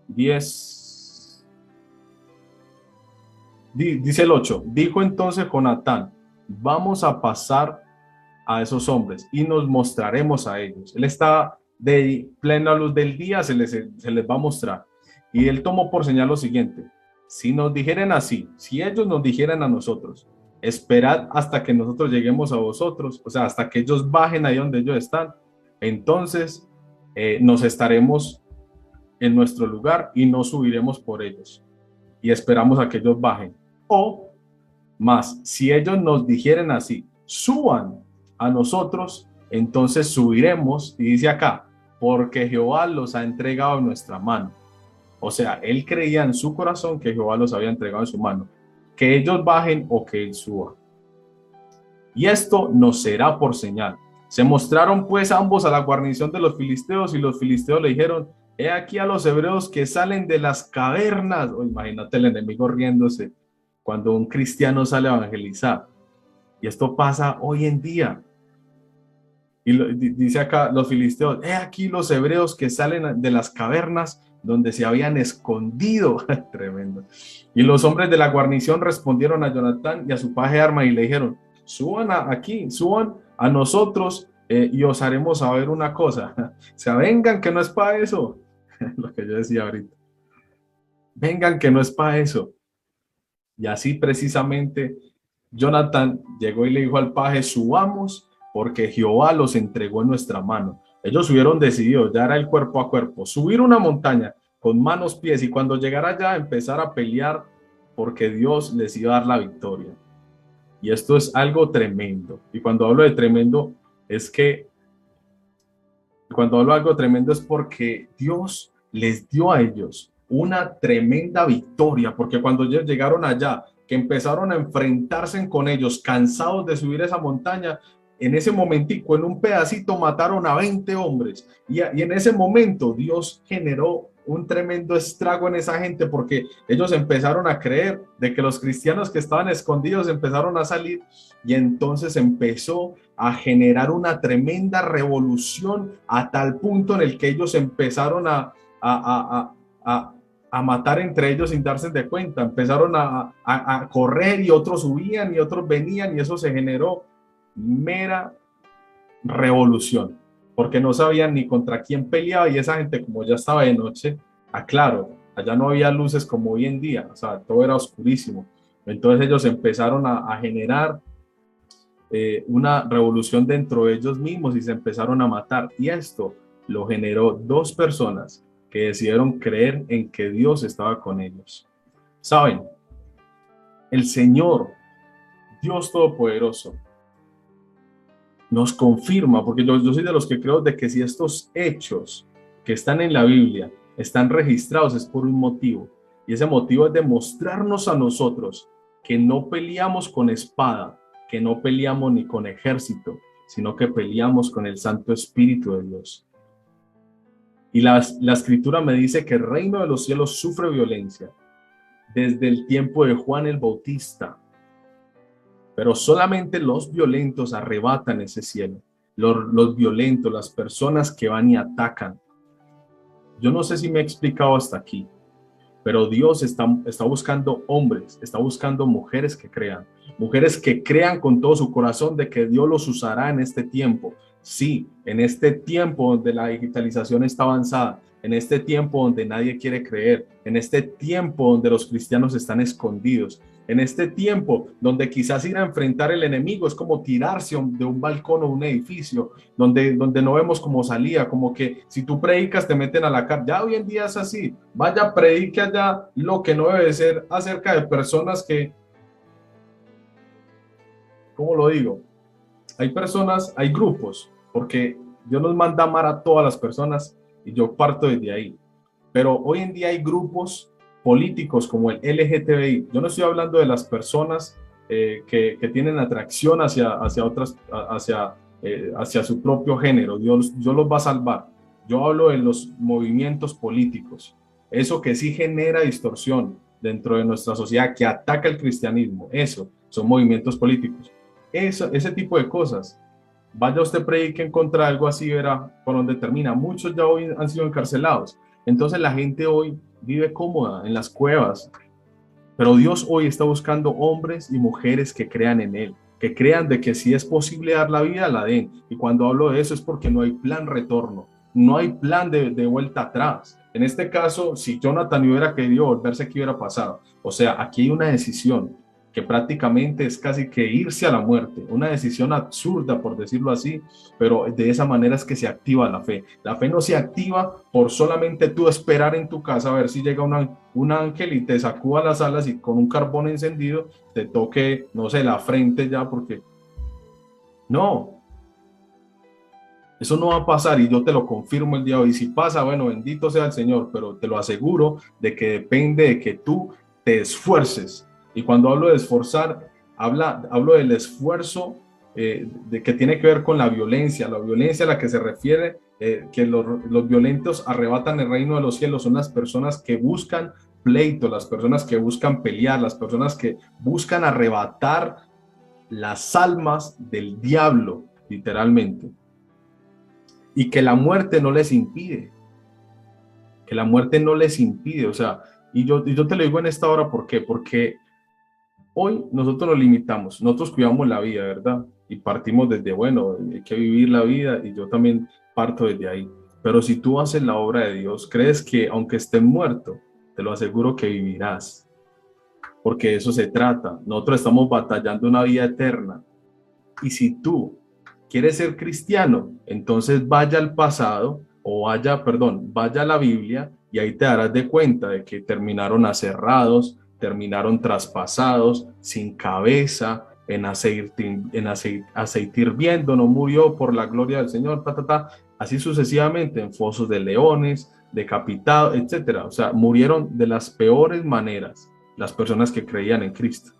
10, dice el 8, dijo entonces Jonatán, vamos a pasar a esos hombres y nos mostraremos a ellos. Él está de plena luz del día, se les va a mostrar. Y él tomó por señal lo siguiente, si nos dijeren así, si ellos nos dijeran a nosotros, esperad hasta que nosotros lleguemos a vosotros, o sea, hasta que ellos bajen ahí donde ellos están, entonces nos estaremos en nuestro lugar y no subiremos por ellos y esperamos a que ellos bajen. O más, si ellos nos dijeren así, suban a nosotros, entonces subiremos, y dice acá, porque Jehová los ha entregado en nuestra mano. O sea, él creía en su corazón que Jehová los había entregado en su mano, que ellos bajen o que él suba. Y esto nos será por señal. Se mostraron pues ambos a la guarnición de los filisteos, y los filisteos le dijeron, he aquí a los hebreos que salen de las cavernas. Oh, imagínate el enemigo riéndose cuando un cristiano sale a evangelizar. Y esto pasa hoy en día. Y dice acá los filisteos, he aquí los hebreos que salen de las cavernas donde se habían escondido. Tremendo. Y los hombres de la guarnición respondieron a Jonatán y a su paje de armas y le dijeron, suban aquí, suban a nosotros y os haremos saber una cosa. O sea, vengan que no es para eso. Lo que yo decía ahorita. Vengan que no es para eso. Y así precisamente Jonatán llegó y le dijo al paje, subamos porque Jehová los entregó en nuestra mano. Ellos hubieron decidido, ya era el cuerpo a cuerpo, subir una montaña con manos, pies, y cuando llegara allá empezar a pelear porque Dios les iba a dar la victoria. Y esto es algo tremendo. Y cuando hablo de tremendo, es que cuando hablo de algo tremendo es porque Dios les dio a ellos una tremenda victoria, porque cuando ellos llegaron allá, que empezaron a enfrentarse con ellos, cansados de subir esa montaña, en ese momentico, en un pedacito, mataron a 20 hombres. Y en ese momento Dios generó un tremendo estrago en esa gente, porque ellos empezaron a creer de que los cristianos que estaban escondidos empezaron a salir, y entonces empezó a generar una tremenda revolución a tal punto en el que ellos empezaron a matar entre ellos sin darse de cuenta. Empezaron a correr y otros subían y otros venían, y eso se generó mera revolución, porque no sabían ni contra quién peleaba, y esa gente, como ya estaba de noche, aclaro, allá no había luces como hoy en día, o sea, todo era oscurísimo. Entonces ellos empezaron a generar una revolución dentro de ellos mismos y se empezaron a matar, y esto lo generó dos personas que decidieron creer en que Dios estaba con ellos. Saben, el Señor, Dios Todopoderoso, nos confirma, porque yo soy de los que creo de que si estos hechos que están en la Biblia están registrados es por un motivo, y ese motivo es demostrarnos a nosotros que no peleamos con espada, que no peleamos ni con ejército, sino que peleamos con el Santo Espíritu de Dios. Y la Escritura me dice que el reino de los cielos sufre violencia desde el tiempo de Juan el Bautista, pero solamente los violentos arrebatan ese cielo. Los violentos, las personas que van y atacan. Yo no sé si me he explicado hasta aquí, pero Dios está buscando hombres, está buscando mujeres que crean con todo su corazón de que Dios los usará en este tiempo. Sí, en este tiempo donde la digitalización está avanzada, en este tiempo donde nadie quiere creer, en este tiempo donde los cristianos están escondidos, en este tiempo donde quizás ir a enfrentar el enemigo es como tirarse de un balcón o un edificio, donde no vemos cómo salía, como que si tú predicas te meten a la cárcel. Ya hoy en día es así, vaya, predique allá lo que no debe ser acerca de personas que, ¿cómo lo digo? Hay personas, hay grupos, porque Dios nos manda amar a todas las personas y yo parto desde ahí. Pero hoy en día hay grupos políticos como el LGTBI. Yo no estoy hablando de las personas que tienen atracción hacia otras, hacia su propio género. Dios los va a salvar. Yo hablo de los movimientos políticos, eso que sí genera distorsión dentro de nuestra sociedad, que ataca el cristianismo. Eso son movimientos políticos. Ese tipo de cosas. Vaya usted, predique en contra de algo así, verá por dónde termina. Muchos ya hoy han sido encarcelados. Entonces la gente hoy vive cómoda en las cuevas, pero Dios hoy está buscando hombres y mujeres que crean en Él, que crean de que si es posible dar la vida, la den. Y cuando hablo de eso es porque no hay plan retorno, no hay plan de vuelta atrás. En este caso, si Jonathan hubiera querido volverse, ¿qué hubiera pasado? O sea, aquí hay una decisión que prácticamente es casi que irse a la muerte, una decisión absurda, por decirlo así, pero de esa manera es que se activa la fe. La fe no se activa por solamente tú esperar en tu casa a ver si llega un ángel y te sacuda las alas y con un carbón encendido te toque, no sé, la frente ya, porque no, eso no va a pasar, y yo te lo confirmo el día de hoy. Si pasa, bueno, bendito sea el Señor, pero te lo aseguro de que depende de que tú te esfuerces. Y cuando hablo de esforzar, hablo del esfuerzo de que tiene que ver con la violencia a la que se refiere, que los violentos arrebatan el reino de los cielos. Son las personas que buscan pleito, las personas que buscan pelear, las personas que buscan arrebatar las almas del diablo, literalmente. Y que la muerte no les impide, que la muerte no les impide, o sea, y yo te lo digo en esta hora, ¿por qué? Porque hoy nosotros nos limitamos, nosotros cuidamos la vida, ¿verdad? Y partimos desde, bueno, hay que vivir la vida, y yo también parto desde ahí. Pero si tú haces la obra de Dios, crees que aunque estés muerto, te lo aseguro que vivirás, porque de eso se trata. Nosotros estamos batallando una vida eterna, y si tú quieres ser cristiano, entonces vaya al pasado, vaya a la Biblia, y ahí te darás de cuenta de que terminaron aserrados, terminaron traspasados, sin cabeza, en aceite hirviendo, no murió por la gloria del Señor, así sucesivamente, en fosos de leones, decapitados, etcétera. O sea, murieron de las peores maneras las personas que creían en Cristo.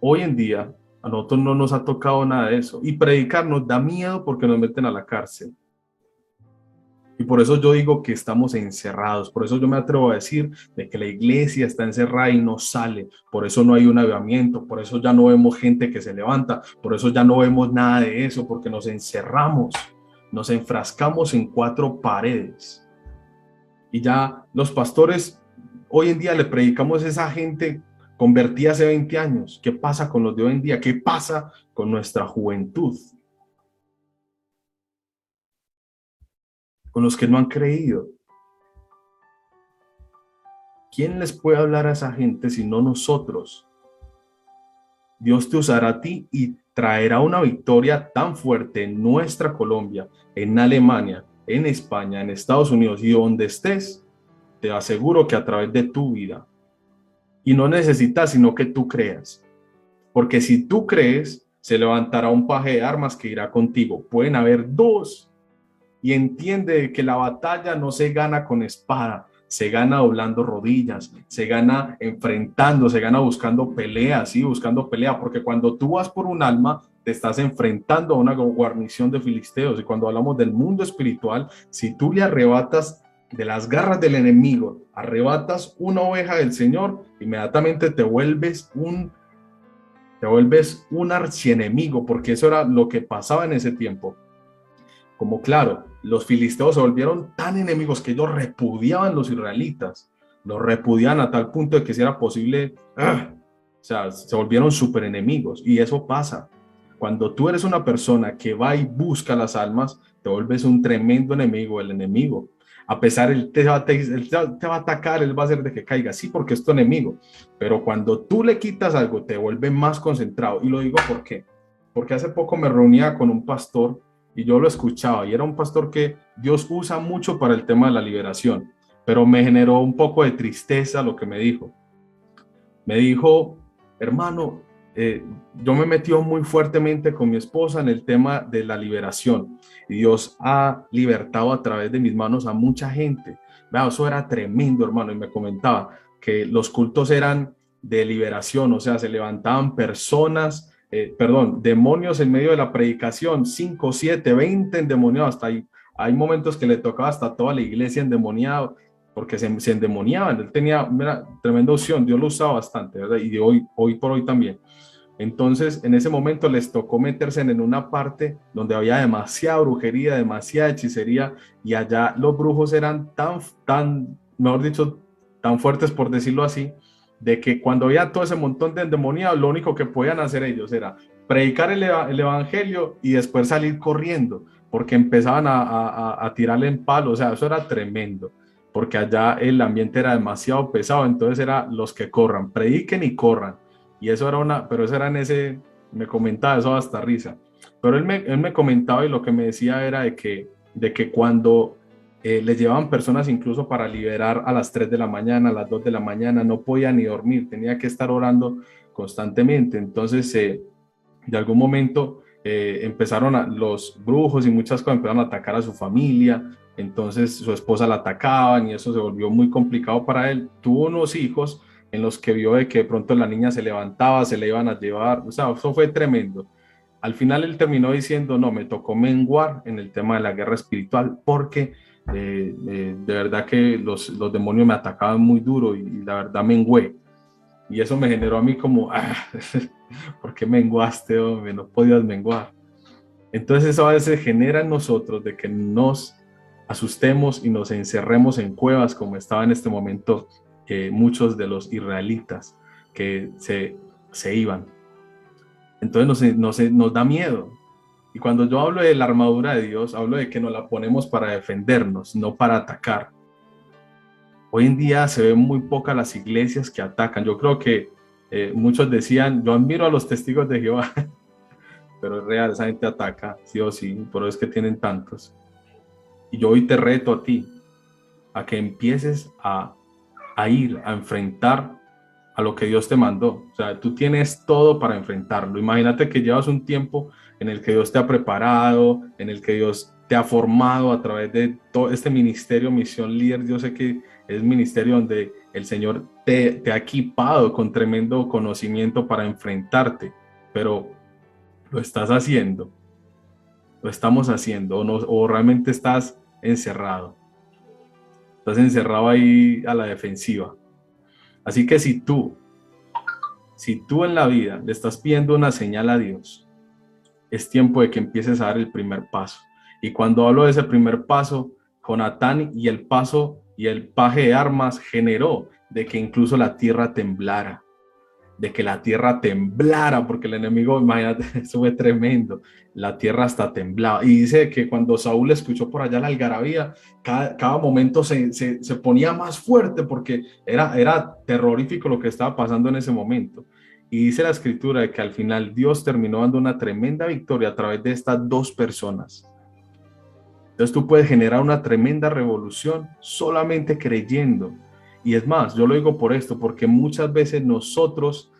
Hoy en día, a nosotros no nos ha tocado nada de eso. Y predicar nos da miedo porque nos meten a la cárcel. Y por eso yo digo que estamos encerrados. Por eso yo me atrevo a decir de que la iglesia está encerrada y no sale. Por eso no hay un avivamiento. Por eso ya no vemos gente que se levanta. Por eso ya no vemos nada de eso, porque nos encerramos. Nos enfrascamos en 4 paredes. Y ya los pastores, hoy en día le predicamos a esa gente convertí hace 20 años. ¿Qué pasa con los de hoy en día? ¿Qué pasa con nuestra juventud? Con los que no han creído. ¿Quién les puede hablar a esa gente si no nosotros? Dios te usará a ti y traerá una victoria tan fuerte en nuestra Colombia, en Alemania, en España, en Estados Unidos y donde estés, te aseguro que a través de tu vida. Y no necesitas sino que tú creas. Porque si tú crees, se levantará un paje de armas que irá contigo. Pueden haber 2. Y entiende que la batalla no se gana con espada, se gana doblando rodillas, se gana enfrentando, se gana buscando pelea, sí, buscando pelea. Porque cuando tú vas por un alma, te estás enfrentando a una guarnición de filisteos. Y cuando hablamos del mundo espiritual, si tú le arrebatas de las garras del enemigo, arrebatas una oveja del Señor, inmediatamente te vuelves un archienemigo, porque eso era lo que pasaba en ese tiempo. Como claro, los filisteos se volvieron tan enemigos que ellos repudiaban los israelitas, los repudiaban a tal punto de que si era posible, o sea, se volvieron súper enemigos. Y eso pasa. Cuando tú eres una persona que va y busca las almas, te vuelves un tremendo enemigo del enemigo. A pesar, él te va a atacar, él va a hacer de que caiga, sí, porque es tu enemigo. Pero cuando tú le quitas algo, te vuelve más concentrado. Y lo digo ¿por qué? Porque hace poco me reunía con un pastor y yo lo escuchaba. Y era un pastor que Dios usa mucho para el tema de la liberación. Pero me generó un poco de tristeza lo que me dijo. Me dijo, hermano, yo me metí muy fuertemente con mi esposa en el tema de la liberación. Y Dios ha libertado a través de mis manos a mucha gente. Vea, eso era tremendo, hermano. Y me comentaba que los cultos eran de liberación, o sea, se levantaban personas, demonios en medio de la predicación, 5, 7, 20 endemoniados, hasta ahí. Hay momentos que le tocaba hasta toda la iglesia endemoniada, porque se endemoniaban. Él tenía una tremenda unción, Dios lo usaba bastante, ¿verdad? Y de hoy por hoy también. Entonces, en ese momento les tocó meterse en una parte donde había demasiada brujería, demasiada hechicería, y allá los brujos eran mejor dicho, tan fuertes, por decirlo así, de que cuando había todo ese montón de endemoniados, lo único que podían hacer ellos era predicar el evangelio y después salir corriendo, porque empezaban a tirarle en palo. O sea, eso era tremendo, porque allá el ambiente era demasiado pesado. Entonces era los que corran, prediquen y corran. Y eso era pero eso era me comentaba eso hasta risa. Pero él me comentaba, y lo que me decía era de que cuando le llevaban personas incluso para liberar a las 3 de la mañana, a las 2 de la mañana, no podía ni dormir, tenía que estar orando constantemente. Entonces, de algún momento empezaron los brujos y muchas cosas empezaron a atacar a su familia. Entonces su esposa la atacaban y eso se volvió muy complicado para él. Tuvo unos hijos en los que vio de que de pronto la niña se levantaba, se le iban a llevar. O sea, eso fue tremendo. Al final él terminó diciendo, no, me tocó menguar en el tema de la guerra espiritual, porque de verdad que los demonios me atacaban muy duro, y la verdad mengué. Y eso me generó a mí como, ¿por qué menguaste, hombre? No podías menguar. Entonces eso a veces genera en nosotros de que nos asustemos y nos encerremos en cuevas, como estaba en este momento muchos de los israelitas que se iban. Entonces nos da miedo. Y cuando yo hablo de la armadura de Dios, hablo de que nos la ponemos para defendernos, no para atacar. Hoy en día se ven muy pocas las iglesias que atacan. Yo creo que muchos decían, yo admiro a los testigos de Jehová, pero es real, esa gente ataca, sí o sí, por eso es que tienen tantos. Y yo hoy te reto a ti, a que empieces a ir a enfrentar a lo que Dios te mandó. O sea, tú tienes todo para enfrentarlo. Imagínate que llevas un tiempo en el que Dios te ha preparado, en el que Dios te ha formado a través de todo este ministerio, Misión Líder. Yo sé que es un ministerio donde el Señor te ha equipado con tremendo conocimiento para enfrentarte, pero ¿lo estás haciendo? ¿Lo estamos haciendo? ¿O realmente estás encerrado? Estás encerrado ahí a la defensiva. Así que si tú en la vida le estás pidiendo una señal a Dios, es tiempo de que empieces a dar el primer paso. Y cuando hablo de ese primer paso, Jonatán y el paje de armas generó de que incluso la tierra temblara. Porque el enemigo, imagínate, eso fue tremendo, la tierra hasta temblaba. Y dice que cuando Saúl escuchó por allá la algarabía, cada momento se ponía más fuerte, porque era terrorífico lo que estaba pasando en ese momento. Y dice la escritura de que al final Dios terminó dando una tremenda victoria a través de estas dos personas. Entonces tú puedes generar una tremenda revolución solamente creyendo. Y es más, yo lo digo por esto, porque muchas veces nosotros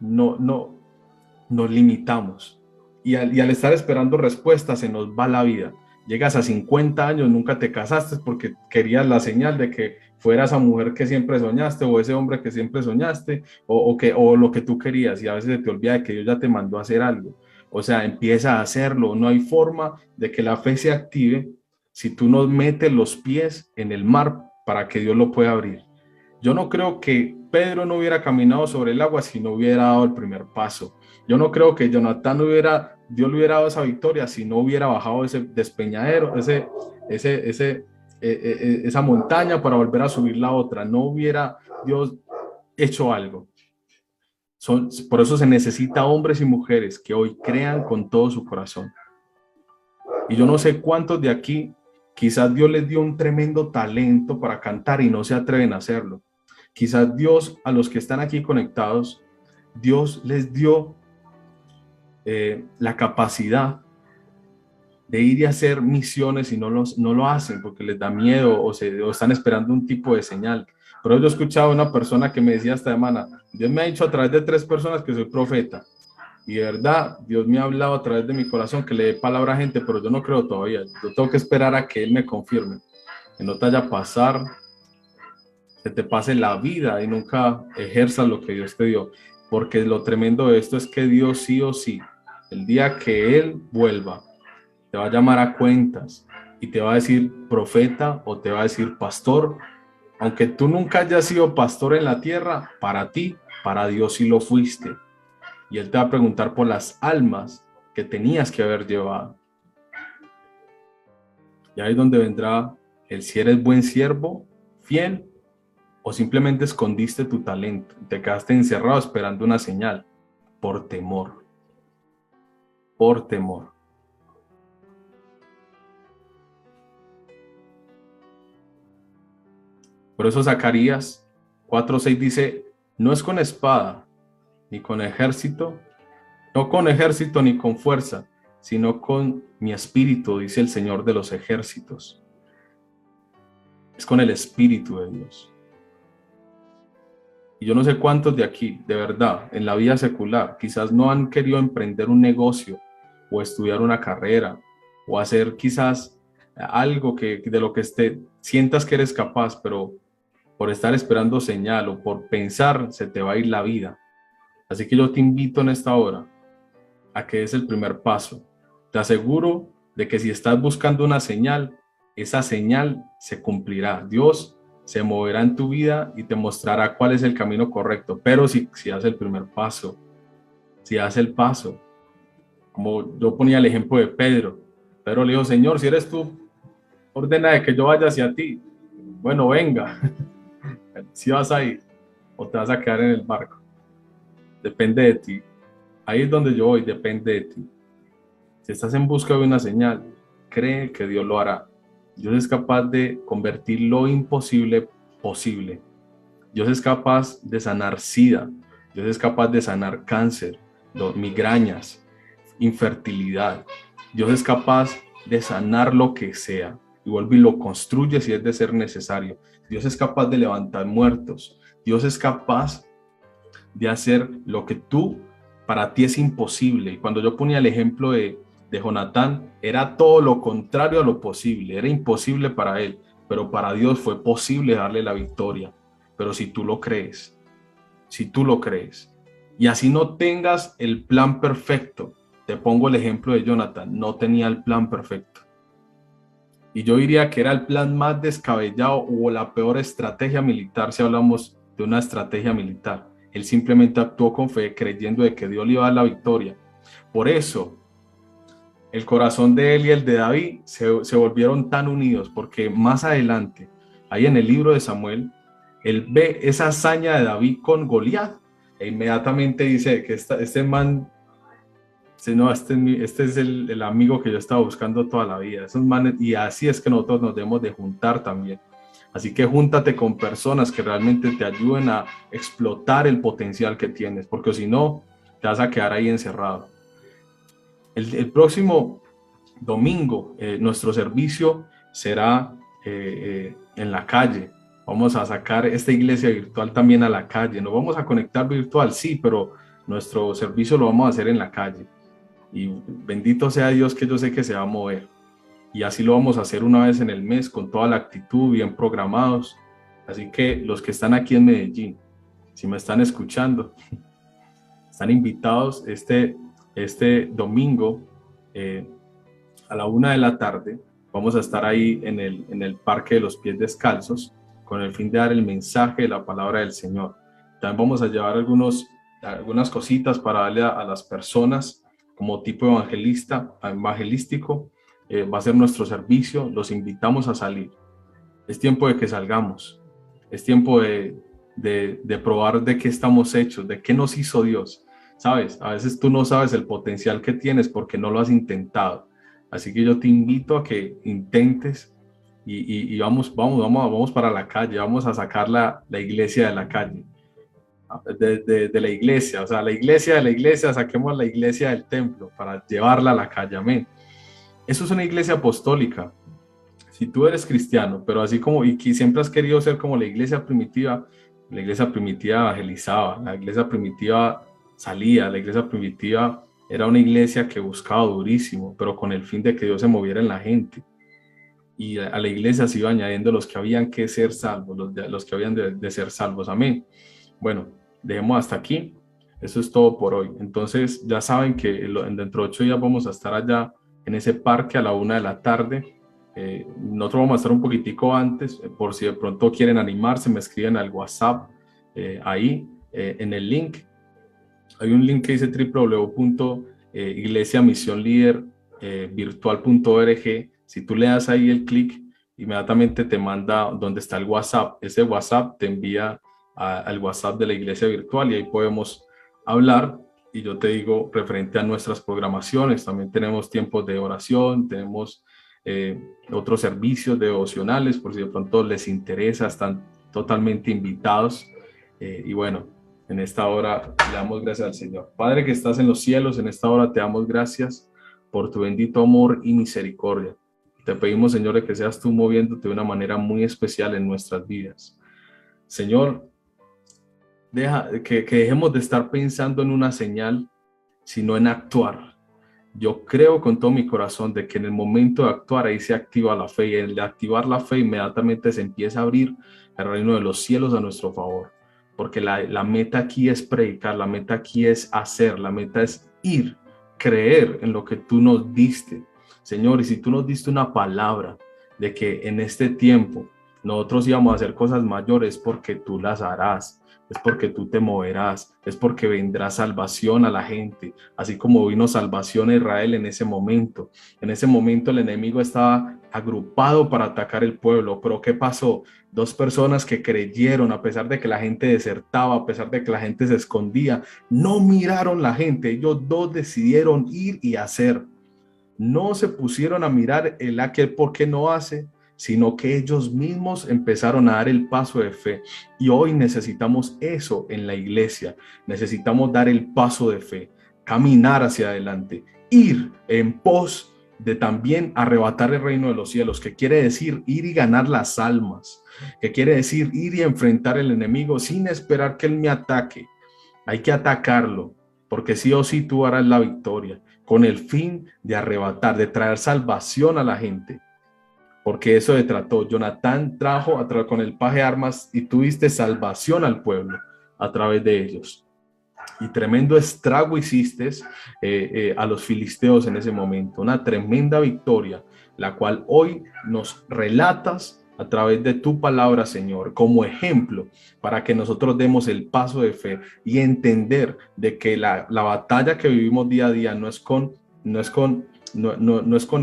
nos limitamos, y al estar esperando respuestas se nos va la vida. Llegas a 50 años, nunca te casaste porque querías la señal de que fuera esa mujer que siempre soñaste, o ese hombre que siempre soñaste, o lo que tú querías, y a veces se te olvida de que Dios ya te mandó a hacer algo. O sea, empieza a hacerlo. No hay forma de que la fe se active si tú no metes los pies en el mar para que Dios lo pueda abrir. Yo no creo que Pedro no hubiera caminado sobre el agua si no hubiera dado el primer paso. Yo no creo que Jonatán Dios le hubiera dado esa victoria si no hubiera bajado ese despeñadero, esa montaña para volver a subir la otra. No hubiera Dios hecho algo. Por eso se necesita hombres y mujeres que hoy crean con todo su corazón. Y yo no sé cuántos de aquí, quizás Dios les dio un tremendo talento para cantar y no se atreven a hacerlo. Quizás Dios, a los que están aquí conectados, Dios les dio la capacidad de ir y hacer misiones y no lo hacen porque les da miedo, o están esperando un tipo de señal. Pero yo he escuchado a una persona que me decía esta semana, Dios me ha dicho a través de 3 personas que soy profeta. Y de verdad, Dios me ha hablado a través de mi corazón que le dé palabra a gente, pero yo no creo todavía. Yo tengo que esperar a que Él me confirme. Que no te vaya a pasar que te pase la vida y nunca ejerzas lo que Dios te dio. Porque lo tremendo de esto es que Dios sí o sí, el día que Él vuelva, te va a llamar a cuentas y te va a decir profeta o te va a decir pastor. Aunque tú nunca hayas sido pastor en la tierra, para ti, para Dios sí lo fuiste. Y Él te va a preguntar por las almas que tenías que haber llevado. Y ahí es donde vendrá el si eres buen siervo, fiel, o simplemente escondiste tu talento, te quedaste encerrado esperando una señal, por temor, por temor. Por eso Zacarías 4:6 dice, no es con espada, ni con ejército, no con ejército ni con fuerza, sino con mi espíritu, dice el Señor de los ejércitos. Es con el espíritu de Dios. Y yo no sé cuántos de aquí, de verdad, en la vida secular, quizás no han querido emprender un negocio o estudiar una carrera o hacer quizás algo de lo que sientas que eres capaz, pero por estar esperando señal o por pensar se te va a ir la vida. Así que yo te invito en esta hora a que des el primer paso. Te aseguro de que si estás buscando una señal, esa señal se cumplirá. Dios se moverá en tu vida y te mostrará cuál es el camino correcto. Pero si haces el primer paso, si haces el paso, como yo ponía el ejemplo de Pedro. Pedro le dijo, Señor, si eres tú, ordena de que yo vaya hacia ti. Bueno, venga. Si vas a ir o te vas a quedar en el barco. Depende de ti. Ahí es donde yo voy, depende de ti. Si estás en busca de una señal, cree que Dios lo hará. Dios es capaz de convertir lo imposible posible. Dios es capaz de sanar SIDA. Dios es capaz de sanar cáncer, migrañas, infertilidad. Dios es capaz de sanar lo que sea. Y vuelve y lo construye si es de ser necesario. Dios es capaz de levantar muertos. Dios es capaz de hacer lo que para ti es imposible. Y cuando yo ponía el ejemplo de Jonatán, era todo lo contrario a lo posible. Era imposible para él, pero para Dios fue posible darle la victoria. Pero si tú lo crees, y así no tengas el plan perfecto, te pongo el ejemplo de Jonatán, no tenía el plan perfecto. Y yo diría que era el plan más descabellado o la peor estrategia militar si hablamos de una estrategia militar. Él simplemente actuó con fe, creyendo de que Dios le iba a dar la victoria. Por eso, el corazón de él y el de David se volvieron tan unidos, porque más adelante, ahí en el libro de Samuel, él ve esa hazaña de David con Goliat, e inmediatamente dice que este man, este es el amigo que yo estaba buscando toda la vida. Esos manes, y así es que nosotros nos debemos de juntar también. Así que júntate con personas que realmente te ayuden a explotar el potencial que tienes, porque si no, te vas a quedar ahí encerrado. El próximo domingo, nuestro servicio será en la calle. Vamos a sacar esta iglesia virtual también a la calle. Nos vamos a conectar virtual, sí, pero nuestro servicio lo vamos a hacer en la calle. Y bendito sea Dios, que yo sé que se va a mover. Y así lo vamos a hacer una vez en el mes, con toda la actitud, bien programados. Así que los que están aquí en Medellín, si me están escuchando, están invitados este domingo a la 1:00 p.m. Vamos a estar ahí en el Parque de los Pies Descalzos con el fin de dar el mensaje de la palabra del Señor. También vamos a llevar algunas cositas para darle a las personas como tipo evangelístico. Va a ser nuestro servicio, los invitamos a salir. Es tiempo de que salgamos, es tiempo de probar de qué estamos hechos, de qué nos hizo Dios. ¿Sabes? A veces tú no sabes el potencial que tienes porque no lo has intentado. Así que yo te invito a que intentes y vamos para la calle, vamos a sacar la iglesia de la calle, de la iglesia, o sea, la iglesia de la iglesia, saquemos la iglesia del templo para llevarla a la calle, amén. Eso es una iglesia apostólica. Si tú eres cristiano, pero así como, y que siempre has querido ser como la iglesia primitiva evangelizaba, la iglesia primitiva salía, la iglesia primitiva era una iglesia que buscaba durísimo, pero con el fin de que Dios se moviera en la gente. y a la iglesia se iba añadiendo los que habían que ser salvos, los que habían de ser salvos. Amén. Bueno, dejemos hasta aquí. Eso es todo por hoy. Entonces ya saben que dentro de 8 días vamos a estar allá en ese parque a la 1 de la tarde. Nosotros vamos a estar un poquitico antes, por si de pronto quieren animarse, me escriben al WhatsApp, ahí en el link. Hay un link que dice www.iglesiamisionlidervirtual.org. Si tú le das ahí el clic, inmediatamente te manda donde está el WhatsApp. Ese WhatsApp te envía al WhatsApp de la iglesia virtual y ahí podemos hablar. Y yo te digo, referente a nuestras programaciones, también tenemos tiempos de oración, tenemos otros servicios devocionales, por si de pronto les interesa, están totalmente invitados. Y bueno, en esta hora le damos gracias al Señor. Padre que estás en los cielos, en esta hora te damos gracias por tu bendito amor y misericordia. Te pedimos, Señor, que seas tú moviéndote de una manera muy especial en nuestras vidas. Señor, que dejemos de estar pensando en una señal, sino en actuar. Yo creo con todo mi corazón de que en el momento de actuar ahí se activa la fe, y en de activar la fe inmediatamente se empieza a abrir el reino de los cielos a nuestro favor, porque la meta aquí es predicar, la meta aquí es hacer, la meta es ir, creer en lo que tú nos diste, Señor. Y si tú nos diste una palabra de que en este tiempo nosotros íbamos a hacer cosas mayores, porque tú las harás, es porque tú te moverás, es porque vendrá salvación a la gente, así como vino salvación a Israel en ese momento. En ese momento el enemigo estaba agrupado para atacar el pueblo, pero ¿qué pasó? 2 personas que creyeron, a pesar de que la gente desertaba, a pesar de que la gente se escondía, no miraron la gente, ellos 2 decidieron ir y hacer. No se pusieron a mirar el aquel por qué no hace, sino que ellos mismos empezaron a dar el paso de fe. Y hoy necesitamos eso en la iglesia. Necesitamos dar el paso de fe, caminar hacia adelante, ir en pos de también arrebatar el reino de los cielos, que quiere decir ir y ganar las almas, que quiere decir ir y enfrentar al enemigo sin esperar que él me ataque. Hay que atacarlo, porque sí o sí tú harás la victoria, con el fin de arrebatar, de traer salvación a la gente. Porque eso se trató. Jonatán trajo con el paje de armas y tuviste salvación al pueblo a través de ellos. Y tremendo estrago hiciste a los filisteos en ese momento. Una tremenda victoria, la cual hoy nos relatas a través de tu palabra, Señor, como ejemplo para que nosotros demos el paso de fe y entender de que la batalla que vivimos día a día no es con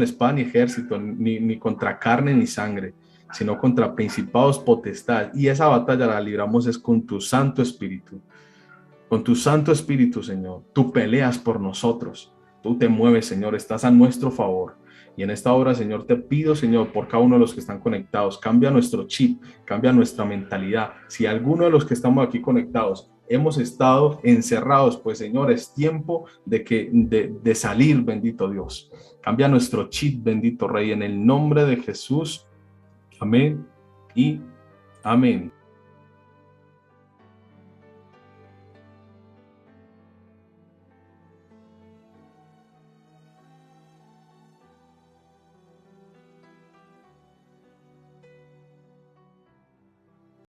espada ni ejército, ni contra carne ni sangre, sino contra principados, potestades. Y esa batalla la libramos es con tu Santo Espíritu. Con tu Santo Espíritu, Señor. Tú peleas por nosotros. Tú te mueves, Señor. Estás a nuestro favor. Y en esta hora, Señor, te pido, Señor, por cada uno de los que están conectados, cambia nuestro chip, cambia nuestra mentalidad. Si alguno de los que estamos aquí conectados hemos estado encerrados, pues, Señor, es tiempo de salir, bendito Dios. Cambia nuestro chip, bendito Rey, en el nombre de Jesús. Amén y amén.